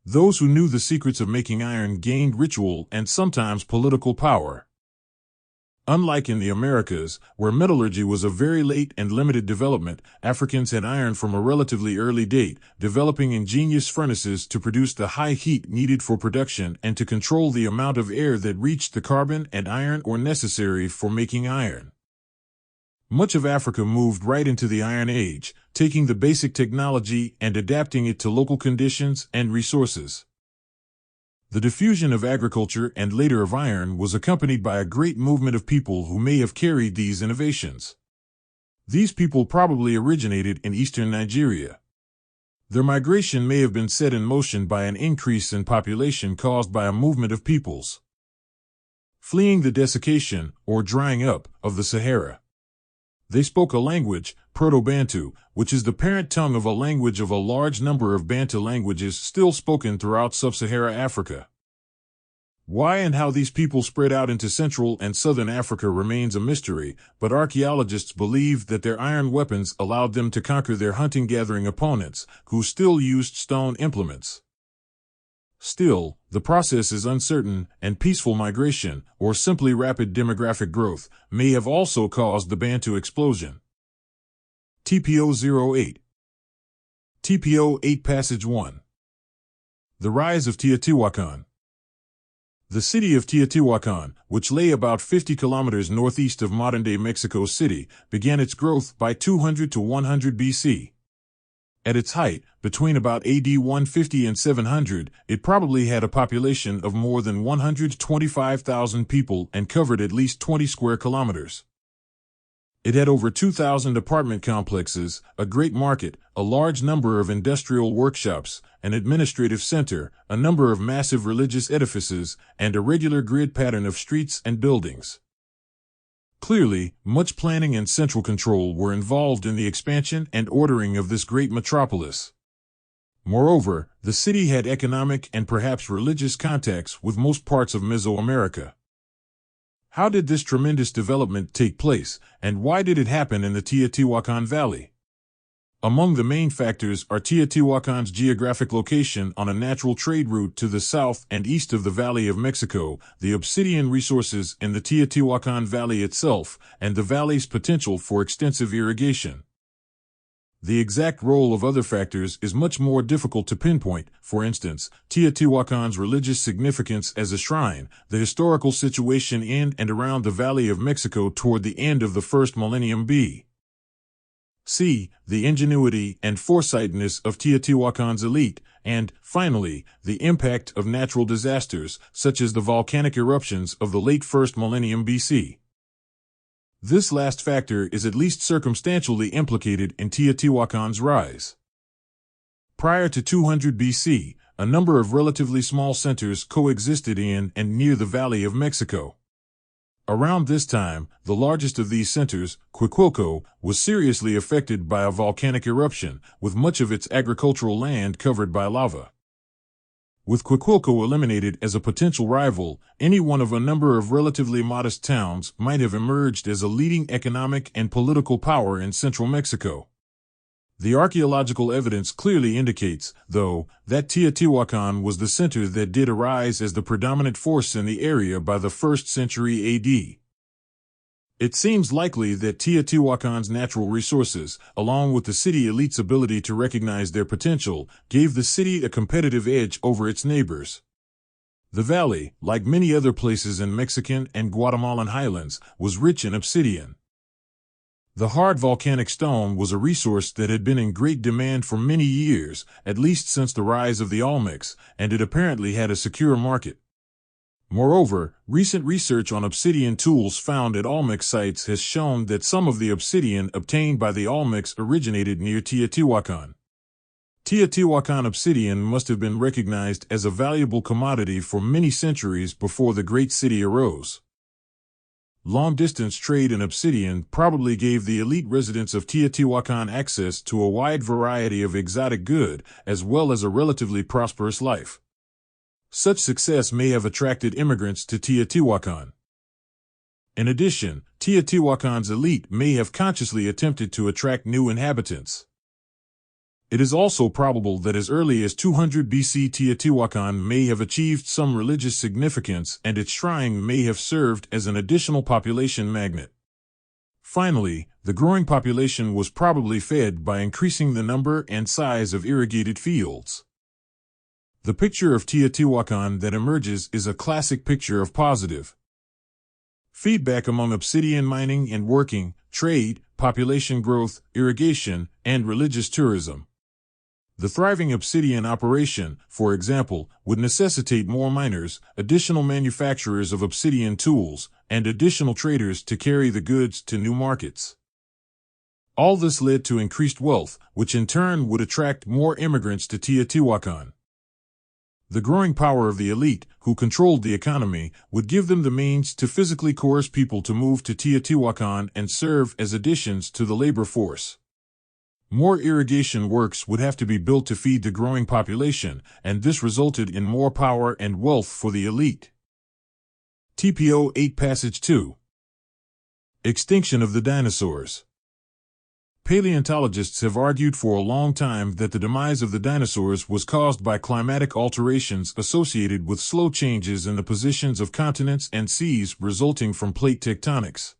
Those who knew the secrets of making iron gained ritual and sometimes political power. Unlike in the Americas, where metallurgy was a very late and limited development, Africans had iron from a relatively early date, developing ingenious furnaces to produce the high heat needed for production and to control the amount of air that reached the carbon and iron ore necessary for making iron. Much of Africa moved right into the Iron Age, taking the basic technology and adapting it to local conditions and resources. The diffusion of agriculture and later of iron was accompanied by a great movement of people who may have carried these innovations. These people probably originated in eastern Nigeria. Their migration may have been set in motion by an increase in population caused by a movement of peoples fleeing the desiccation, or drying up, of the Sahara. They spoke a language, Proto-Bantu, which is the parent tongue of a language of a large number of Bantu languages still spoken throughout sub-Sahara Africa. Why and how these people spread out into Central and Southern Africa remains a mystery, but archaeologists believe that their iron weapons allowed them to conquer their hunting-gathering opponents, who still used stone implements. Still, the process is uncertain, and peaceful migration, or simply rapid demographic growth, may have also caused the Bantu explosion. TPO-08 TPO-8 Passage 1 The Rise of Teotihuacan. The city of Teotihuacan, which lay about 50 kilometers northeast of modern-day Mexico City, began its growth by 200 to 100 BC. At its height, between about AD 150 and 700, it probably had a population of more than 125,000 people and covered at least 20 square kilometers. It had over 2,000 apartment complexes, a great market, a large number of industrial workshops, an administrative center, a number of massive religious edifices, and a regular grid pattern of streets and buildings. Clearly, much planning and central control were involved in the expansion and ordering of this great metropolis. Moreover, the city had economic and perhaps religious contacts with most parts of Mesoamerica. How did this tremendous development take place, and why did it happen in the Teotihuacan Valley? Among the main factors are Teotihuacan's geographic location on a natural trade route to the south and east of the Valley of Mexico, the obsidian resources in the Teotihuacan Valley itself, and the valley's potential for extensive irrigation. The exact role of other factors is much more difficult to pinpoint. For instance, Teotihuacan's religious significance as a shrine, the historical situation in and around the Valley of Mexico toward the end of the first millennium B. C. The ingenuity and foresightedness of Teotihuacan's elite, and, finally, the impact of natural disasters, such as the volcanic eruptions of the late first millennium BC. This last factor is at least circumstantially implicated in Teotihuacan's rise. Prior to 200 BC, a number of relatively small centers coexisted in and near the Valley of Mexico. Around this time, the largest of these centers, Coahuilco, was seriously affected by a volcanic eruption, with much of its agricultural land covered by lava. With Coahuilco eliminated as a potential rival, any one of a number of relatively modest towns might have emerged as a leading economic and political power in central Mexico. The archaeological evidence clearly indicates, though, that Teotihuacan was the center that did arise as the predominant force in the area by the 1st century AD. It seems likely that Teotihuacan's natural resources, along with the city elite's ability to recognize their potential, gave the city a competitive edge over its neighbors. The valley, like many other places in Mexican and Guatemalan highlands, was rich in obsidian. The hard volcanic stone was a resource that had been in great demand for many years, at least since the rise of the Olmecs, and it apparently had a secure market. Moreover, recent research on obsidian tools found at Olmec sites has shown that some of the obsidian obtained by the Olmecs originated near Teotihuacan. Teotihuacan obsidian must have been recognized as a valuable commodity for many centuries before the great city arose. Long-distance trade in obsidian probably gave the elite residents of Teotihuacan access to a wide variety of exotic goods, as well as a relatively prosperous life. Such success may have attracted immigrants to Teotihuacan. In addition, Teotihuacan's elite may have consciously attempted to attract new inhabitants. It is also probable that as early as 200 BC Teotihuacan may have achieved some religious significance and its shrine may have served as an additional population magnet. Finally, the growing population was probably fed by increasing the number and size of irrigated fields. The picture of Teotihuacan that emerges is a classic picture of positive feedback among obsidian mining and working, trade, population growth, irrigation, and religious tourism. The thriving obsidian operation, for example, would necessitate more miners, additional manufacturers of obsidian tools, and additional traders to carry the goods to new markets. All this led to increased wealth, which in turn would attract more immigrants to Teotihuacan. The growing power of the elite, who controlled the economy, would give them the means to physically coerce people to move to Teotihuacan and serve as additions to the labor force. More irrigation works would have to be built to feed the growing population, and this resulted in more power and wealth for the elite. TPO 8 Passage 2. Extinction of the dinosaurs. Paleontologists have argued for a long time that the demise of the dinosaurs was caused by climatic alterations associated with slow changes in the positions of continents and seas resulting from plate tectonics.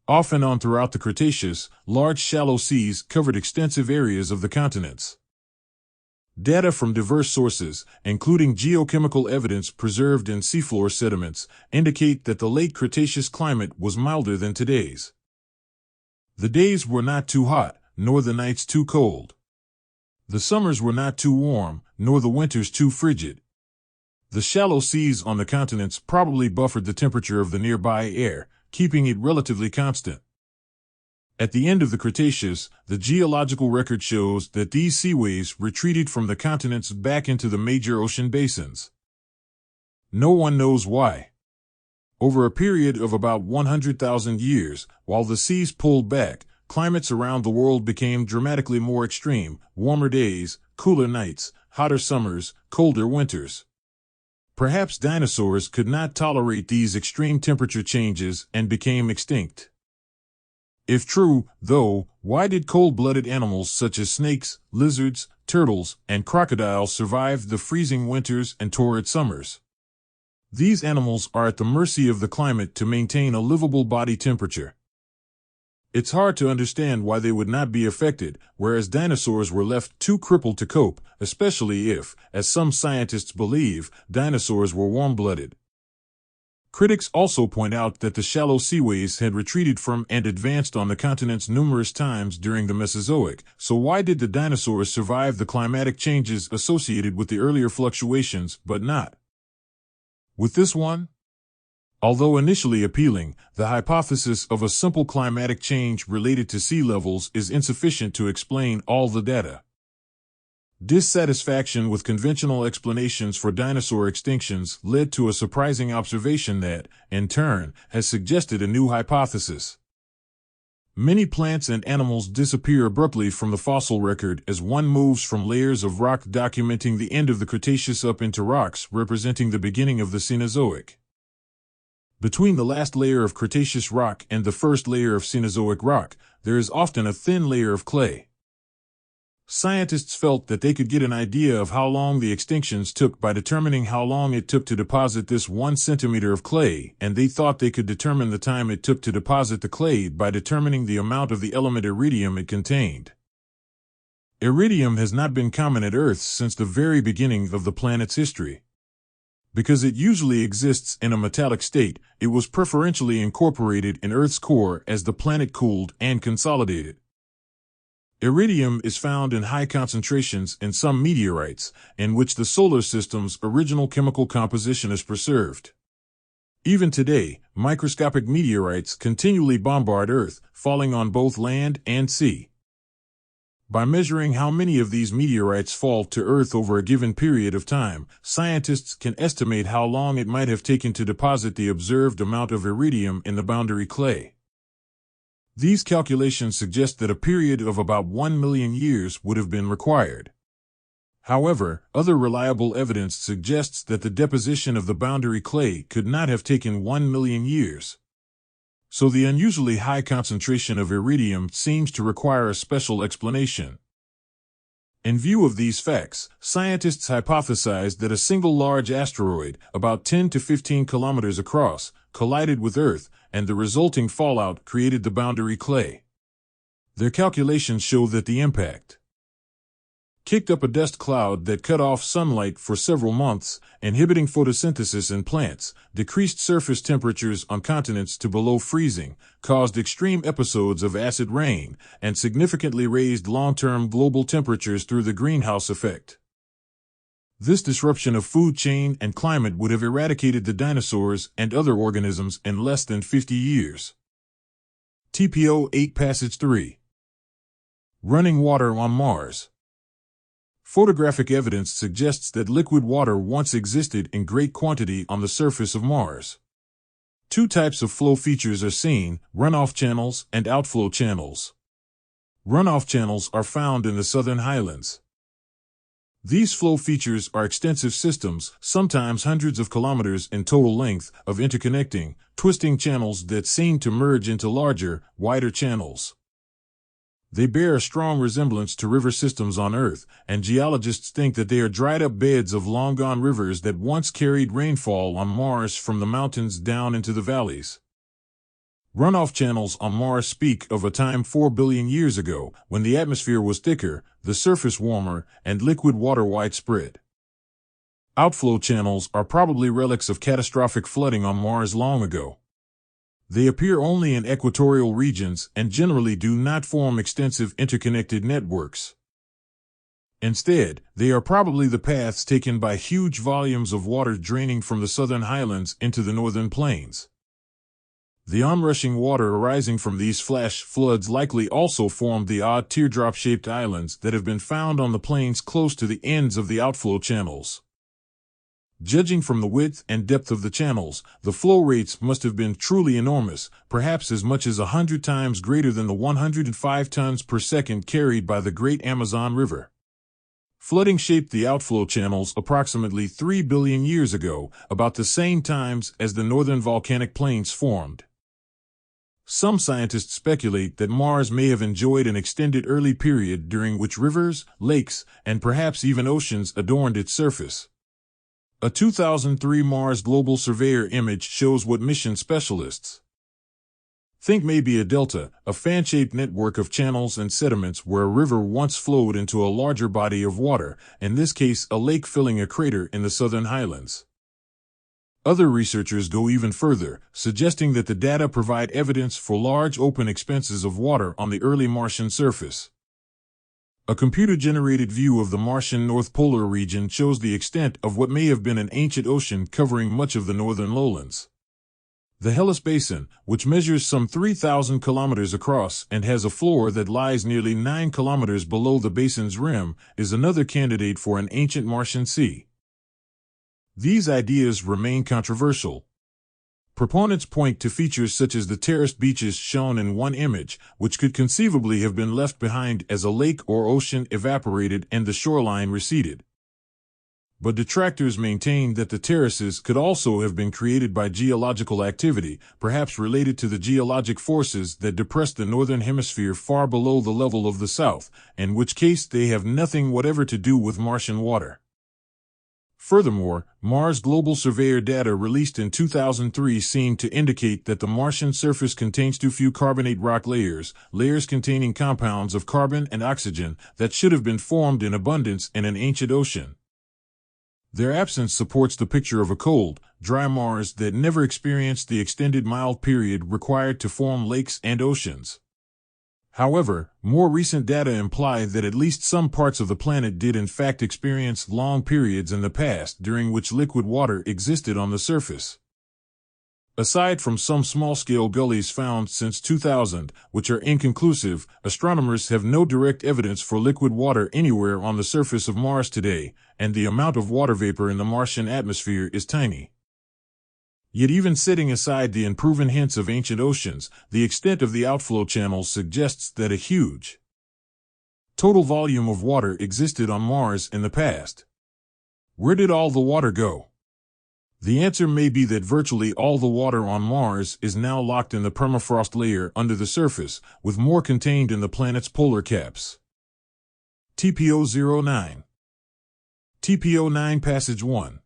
Off and on throughout the Cretaceous, large shallow seas covered extensive areas of the continents. Data from diverse sources, including geochemical evidence preserved in seafloor sediments, indicate that the late Cretaceous climate was milder than today's. The days were not too hot, nor the nights too cold. The summers were not too warm, nor the winters too frigid. The shallow seas on the continents probably buffered the temperature of the nearby air, keeping it relatively constant. At the end of the Cretaceous, the geological record shows that these seaways retreated from the continents back into the major ocean basins. No one knows why. Over a period of about 100,000 years, while the seas pulled back, climates around the world became dramatically more extreme: warmer days, cooler nights, hotter summers, colder winters. Perhaps dinosaurs could not tolerate these extreme temperature changes and became extinct. If true, though, why did cold-blooded animals such as snakes, lizards, turtles, and crocodiles survive the freezing winters and torrid summers? These animals are at the mercy of the climate to maintain a livable body temperature. It's hard to understand why they would not be affected, whereas dinosaurs were left too crippled to cope, especially if, as some scientists believe, dinosaurs were warm-blooded. Critics also point out that the shallow seaways had retreated from and advanced on the continents numerous times during the Mesozoic, so why did the dinosaurs survive the climatic changes associated with the earlier fluctuations but not with this one? Although initially appealing, the hypothesis of a simple climatic change related to sea levels is insufficient to explain all the data. Dissatisfaction with conventional explanations for dinosaur extinctions led to a surprising observation that, in turn, has suggested a new hypothesis. Many plants and animals disappear abruptly from the fossil record as one moves from layers of rock documenting the end of the Cretaceous up into rocks representing the beginning of the Cenozoic. Between the last layer of Cretaceous rock and the first layer of Cenozoic rock, there is often a thin layer of clay. Scientists felt that they could get an idea of how long the extinctions took by determining how long it took to deposit this 1 centimeter of clay, and they thought they could determine the time it took to deposit the clay by determining the amount of the element iridium it contained. Iridium has not been common at Earth since the very beginning of the planet's history. Because it usually exists in a metallic state, it was preferentially incorporated in Earth's core as the planet cooled and consolidated. Iridium is found in high concentrations in some meteorites, in which the solar system's original chemical composition is preserved. Even today, microscopic meteorites continually bombard Earth, falling on both land and sea. By measuring how many of these meteorites fall to Earth over a given period of time, scientists can estimate how long it might have taken to deposit the observed amount of iridium in the boundary clay. These calculations suggest that a period of about 1 million years would have been required. However, other reliable evidence suggests that the deposition of the boundary clay could not have taken 1 million years. So the unusually high concentration of iridium seems to require a special explanation. In view of these facts, scientists hypothesized that a single large asteroid, about 10 to 15 kilometers across, collided with Earth, and the resulting fallout created the boundary clay. Their calculations show that the impact kicked up a dust cloud that cut off sunlight for several months, inhibiting photosynthesis in plants, decreased surface temperatures on continents to below freezing, caused extreme episodes of acid rain, and significantly raised long-term global temperatures through the greenhouse effect. This disruption of food chain and climate would have eradicated the dinosaurs and other organisms in less than 50 years. TPO 8 Passage 3. Running water on Mars. Photographic evidence suggests that liquid water once existed in great quantity on the surface of Mars. Two types of flow features are seen: runoff channels and outflow channels. Runoff channels are found in the southern highlands. These flow features are extensive systems, sometimes hundreds of kilometers in total length, of interconnecting, twisting channels that seem to merge into larger, wider channels. They bear a strong resemblance to river systems on Earth, and geologists think that they are dried-up beds of long-gone rivers that once carried rainfall on Mars from the mountains down into the valleys. Runoff channels on Mars speak of a time 4 billion years ago, when the atmosphere was thicker, the surface warmer, and liquid water widespread. Outflow channels are probably relics of catastrophic flooding on Mars long ago. They appear only in equatorial regions and generally do not form extensive interconnected networks. Instead, they are probably the paths taken by huge volumes of water draining from the southern highlands into the northern plains. The onrushing water arising from these flash floods likely also formed the odd teardrop-shaped islands that have been found on the plains close to the ends of the outflow channels. Judging from the width and depth of the channels, the flow rates must have been truly enormous, perhaps as much as 100 times greater than the 105 tons per second carried by the Great Amazon River. Flooding shaped the outflow channels approximately 3 billion years ago, about the same times as the northern volcanic plains formed. Some scientists speculate that Mars may have enjoyed an extended early period during which rivers, lakes, and perhaps even oceans adorned its surface. A 2003 Mars Global Surveyor image shows what mission specialists think may be a delta, a fan-shaped network of channels and sediments where a river once flowed into a larger body of water, in this case a lake filling a crater in the southern highlands. Other researchers go even further, suggesting that the data provide evidence for large open expanses of water on the early Martian surface. A computer-generated view of the Martian North Polar region shows the extent of what may have been an ancient ocean covering much of the northern lowlands. The Hellas Basin, which measures some 3,000 kilometers across and has a floor that lies nearly 9 kilometers below the basin's rim, is another candidate for an ancient Martian sea. These ideas remain controversial. Proponents point to features such as the terraced beaches shown in one image, which could conceivably have been left behind as a lake or ocean evaporated and the shoreline receded. But detractors maintain that the terraces could also have been created by geological activity, perhaps related to the geologic forces that depressed the northern hemisphere far below the level of the south, in which case they have nothing whatever to do with Martian water. Furthermore, Mars Global Surveyor data released in 2003 seem to indicate that the Martian surface contains too few carbonate rock layers containing compounds of carbon and oxygen, that should have been formed in abundance in an ancient ocean. Their absence supports the picture of a cold, dry Mars that never experienced the extended mild period required to form lakes and oceans. However, more recent data imply that at least some parts of the planet did in fact experience long periods in the past during which liquid water existed on the surface. Aside from some small-scale gullies found since 2000, which are inconclusive, astronomers have no direct evidence for liquid water anywhere on the surface of Mars today, and the amount of water vapor in the Martian atmosphere is tiny. Yet even setting aside the unproven hints of ancient oceans, the extent of the outflow channels suggests that a huge total volume of water existed on Mars in the past. Where did all the water go? The answer may be that virtually all the water on Mars is now locked in the permafrost layer under the surface, with more contained in the planet's polar caps. TPO-09 TPO-9 Passage 1.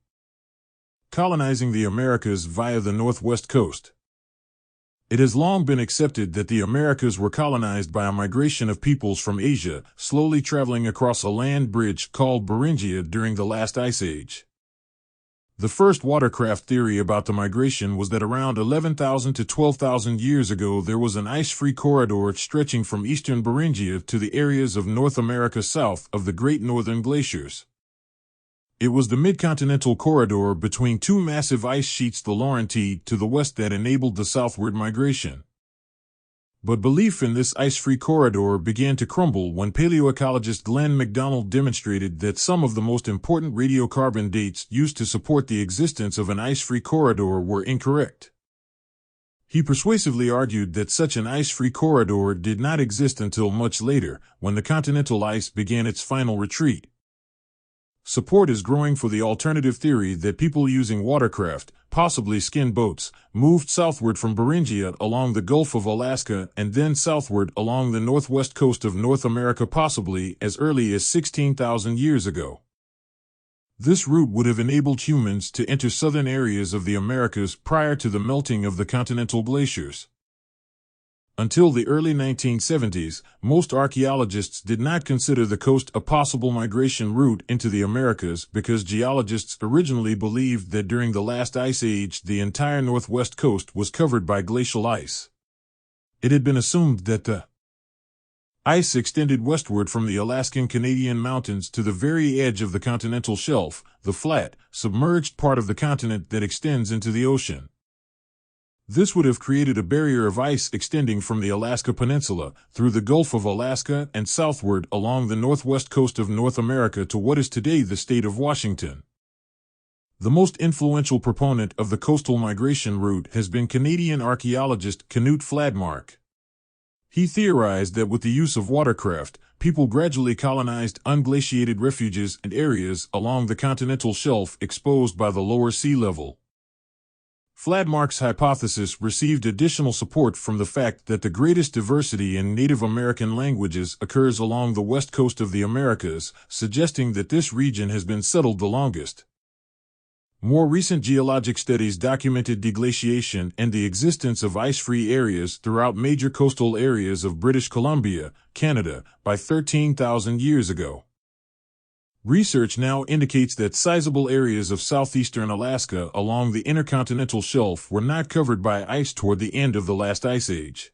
Colonizing the Americas via the northwest coast. It has long been accepted that the Americas were colonized by a migration of peoples from Asia, slowly traveling across a land bridge called Beringia during the last ice age. The first watercraft theory about the migration was that around 11,000 to 12,000 years ago there was an ice-free corridor stretching from eastern Beringia to the areas of North America south of the Great Northern Glaciers. It was the mid-continental corridor between two massive ice sheets, the Laurentide to the west, that enabled the southward migration. But belief in this ice-free corridor began to crumble when paleoecologist Glenn MacDonald demonstrated that some of the most important radiocarbon dates used to support the existence of an ice-free corridor were incorrect. He persuasively argued that such an ice-free corridor did not exist until much later, when the continental ice began its final retreat. Support is growing for the alternative theory that people using watercraft, possibly skin boats, moved southward from Beringia along the Gulf of Alaska and then southward along the northwest coast of North America, possibly as early as 16,000 years ago. This route would have enabled humans to enter southern areas of the Americas prior to the melting of the continental glaciers. Until the early 1970s, most archaeologists did not consider the coast a possible migration route into the Americas because geologists originally believed that during the last ice age the entire northwest coast was covered by glacial ice. It had been assumed that the ice extended westward from the Alaskan-Canadian mountains to the very edge of the continental shelf, the flat, submerged part of the continent that extends into the ocean. This would have created a barrier of ice extending from the Alaska Peninsula, through the Gulf of Alaska and southward along the northwest coast of North America to what is today the state of Washington. The most influential proponent of the coastal migration route has been Canadian archaeologist Knut Fladmark. He theorized that with the use of watercraft, people gradually colonized unglaciated refuges and areas along the continental shelf exposed by the lower sea level. Fladmark's hypothesis received additional support from the fact that the greatest diversity in Native American languages occurs along the west coast of the Americas, suggesting that this region has been settled the longest. More recent geologic studies documented deglaciation and the existence of ice-free areas throughout major coastal areas of British Columbia, Canada, by 13,000 years ago. Research now indicates that sizable areas of southeastern Alaska along the intercontinental shelf were not covered by ice toward the end of the last ice age.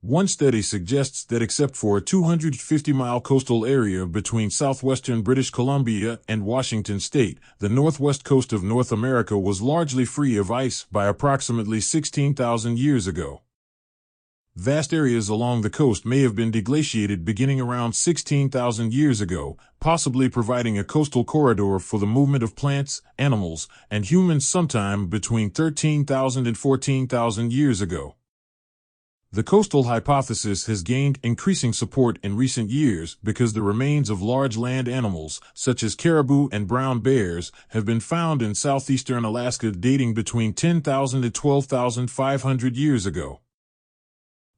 One study suggests that except for a 250-mile coastal area between southwestern British Columbia and Washington state, the northwest coast of North America was largely free of ice by approximately 16,000 years ago. Vast areas along the coast may have been deglaciated beginning around 16,000 years ago, possibly providing a coastal corridor for the movement of plants, animals, and humans sometime between 13,000 and 14,000 years ago. The coastal hypothesis has gained increasing support in recent years because the remains of large land animals, such as caribou and brown bears, have been found in southeastern Alaska dating between 10,000 and 12,500 years ago.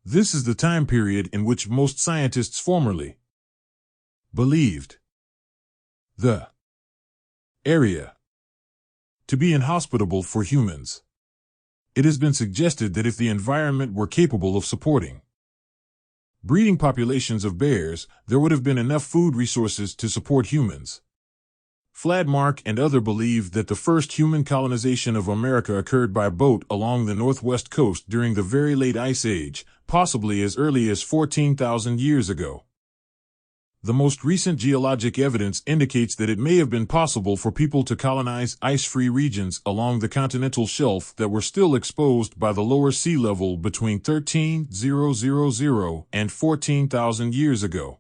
This is the time period in which most scientists formerly believed the area to be inhospitable for humans. It has been suggested that if the environment were capable of supporting breeding populations of bears, there would have been enough food resources to support humans. Fladmark and others believe that the first human colonization of America occurred by boat along the northwest coast during the very late Ice Age, possibly as early as 14,000 years ago. The most recent geologic evidence indicates that it may have been possible for people to colonize ice-free regions along the continental shelf that were still exposed by the lower sea level between 13,000 and 14,000 years ago.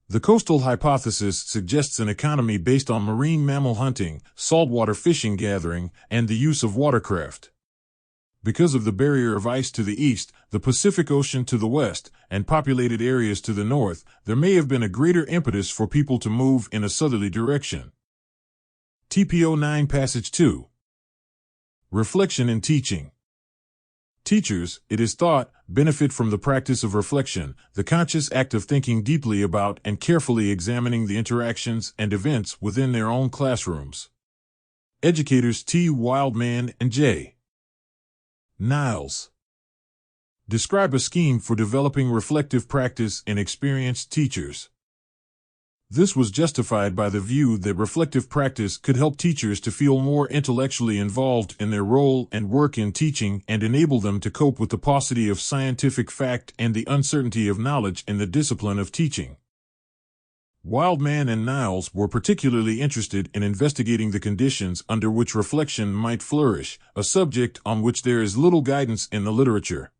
The coastal hypothesis suggests an economy based on marine mammal hunting, saltwater fishing gathering, and the use of watercraft. Because of the barrier of ice to the east, the Pacific Ocean to the west, and populated areas to the north, there may have been a greater impetus for people to move in a southerly direction. TPO9 Passage 2. Reflection in teaching. Teachers, it is thought, benefit from the practice of reflection, the conscious act of thinking deeply about and carefully examining the interactions and events within their own classrooms. Educators T. Wildman and J. Niles describe a scheme for developing reflective practice in experienced teachers. This was justified by the view that reflective practice could help teachers to feel more intellectually involved in their role and work in teaching and enable them to cope with the paucity of scientific fact and the uncertainty of knowledge in the discipline of teaching. Wildman and Niles were particularly interested in investigating the conditions under which reflection might flourish, a subject on which there is little guidance in the literature.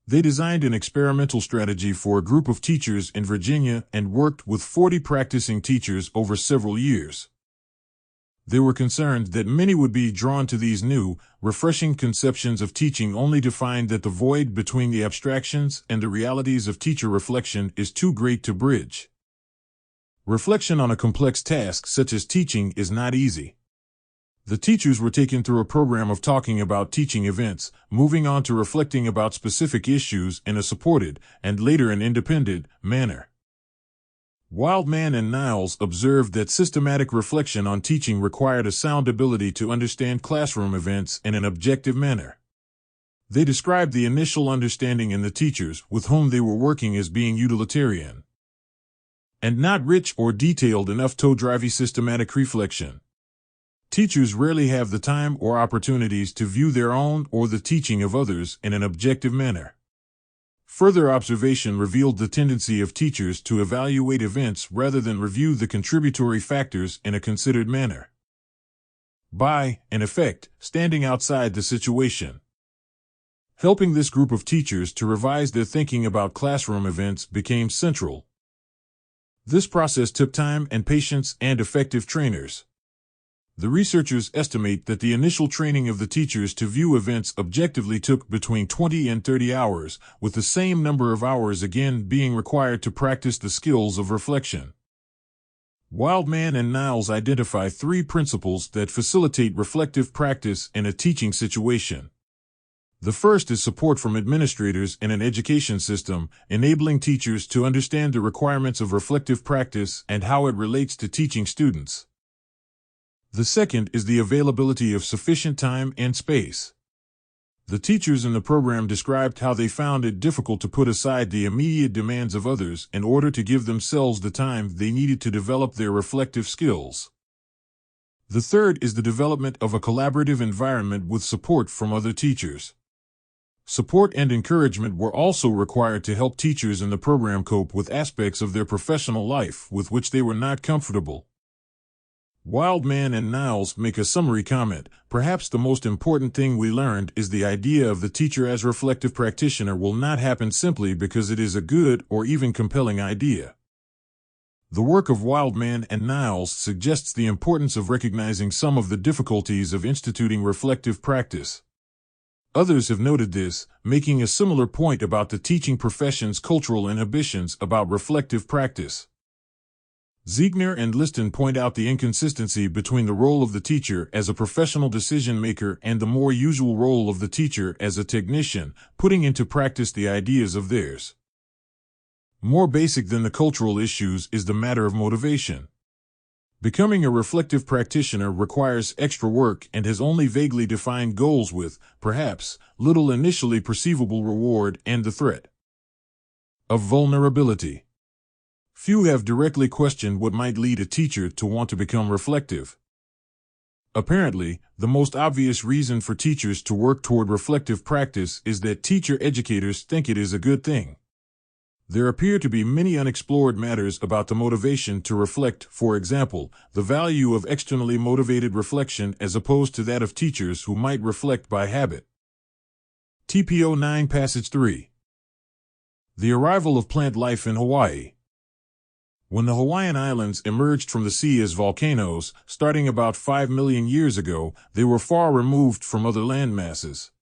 They designed an experimental strategy for a group of teachers in Virginia and worked with 40 practicing teachers over several years. They were concerned that many would be drawn to these new, refreshing conceptions of teaching only to find that the void between the abstractions and the realities of teacher reflection is too great to bridge. Reflection on a complex task such as teaching is not easy. The teachers were taken through a program of talking about teaching events, moving on to reflecting about specific issues in a supported, and later an independent, manner. Wildman and Niles observed that systematic reflection on teaching required a sound ability to understand classroom events in an objective manner. They described the initial understanding in the teachers with whom they were working as being utilitarian and not rich or detailed enough to drive systematic reflection. Teachers rarely have the time or opportunities to view their own or the teaching of others in an objective manner. Further observation revealed the tendency of teachers to evaluate events rather than review the contributory factors in a considered manner. By, in effect, standing outside the situation. Helping this group of teachers to revise their thinking about classroom events became central. This process took time and patience and effective trainers. The researchers estimate that the initial training of the teachers to view events objectively took between 20 and 30 hours, with the same number of hours again being required to practice the skills of reflection. Wildman and Niles identify 3 principles that facilitate reflective practice in a teaching situation. The first is support from administrators in an education system, enabling teachers to understand the requirements of reflective practice and how it relates to teaching students. The second is the availability of sufficient time and space. The teachers in the program described how they found it difficult to put aside the immediate demands of others in order to give themselves the time they needed to develop their reflective skills. The third is the development of a collaborative environment with support from other teachers. Support and encouragement were also required to help teachers in the program cope with aspects of their professional life with which they were not comfortable. Wildman and Niles make a summary comment. Perhaps the most important thing we learned is the idea of the teacher as reflective practitioner will not happen simply because it is a good or even compelling idea. The work of Wildman and Niles suggests the importance of recognizing some of the difficulties of instituting reflective practice. Others have noted this, making a similar point about the teaching profession's cultural inhibitions about reflective practice. Ziegner and Liston point out the inconsistency between the role of the teacher as a professional decision-maker and the more usual role of the teacher as a technician, putting into practice the ideas of theirs. More basic than the cultural issues is the matter of motivation. Becoming a reflective practitioner requires extra work and has only vaguely defined goals with, perhaps, little initially perceivable reward and the threat of vulnerability. Few have directly questioned what might lead a teacher to want to become reflective. Apparently, the most obvious reason for teachers to work toward reflective practice is that teacher-educators think it is a good thing. There appear to be many unexplored matters about the motivation to reflect, for example, the value of externally motivated reflection as opposed to that of teachers who might reflect by habit. TPO 9 Passage 3. The arrival of plant life in Hawaii. When the Hawaiian Islands emerged from the sea as volcanoes, starting about 5 million years ago, they were far removed from other land masses.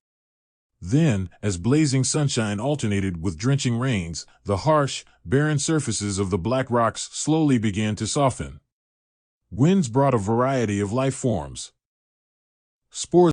Then, as blazing sunshine alternated with drenching rains, the harsh, barren surfaces of the black rocks slowly began to soften. Winds brought a variety of life forms. Spores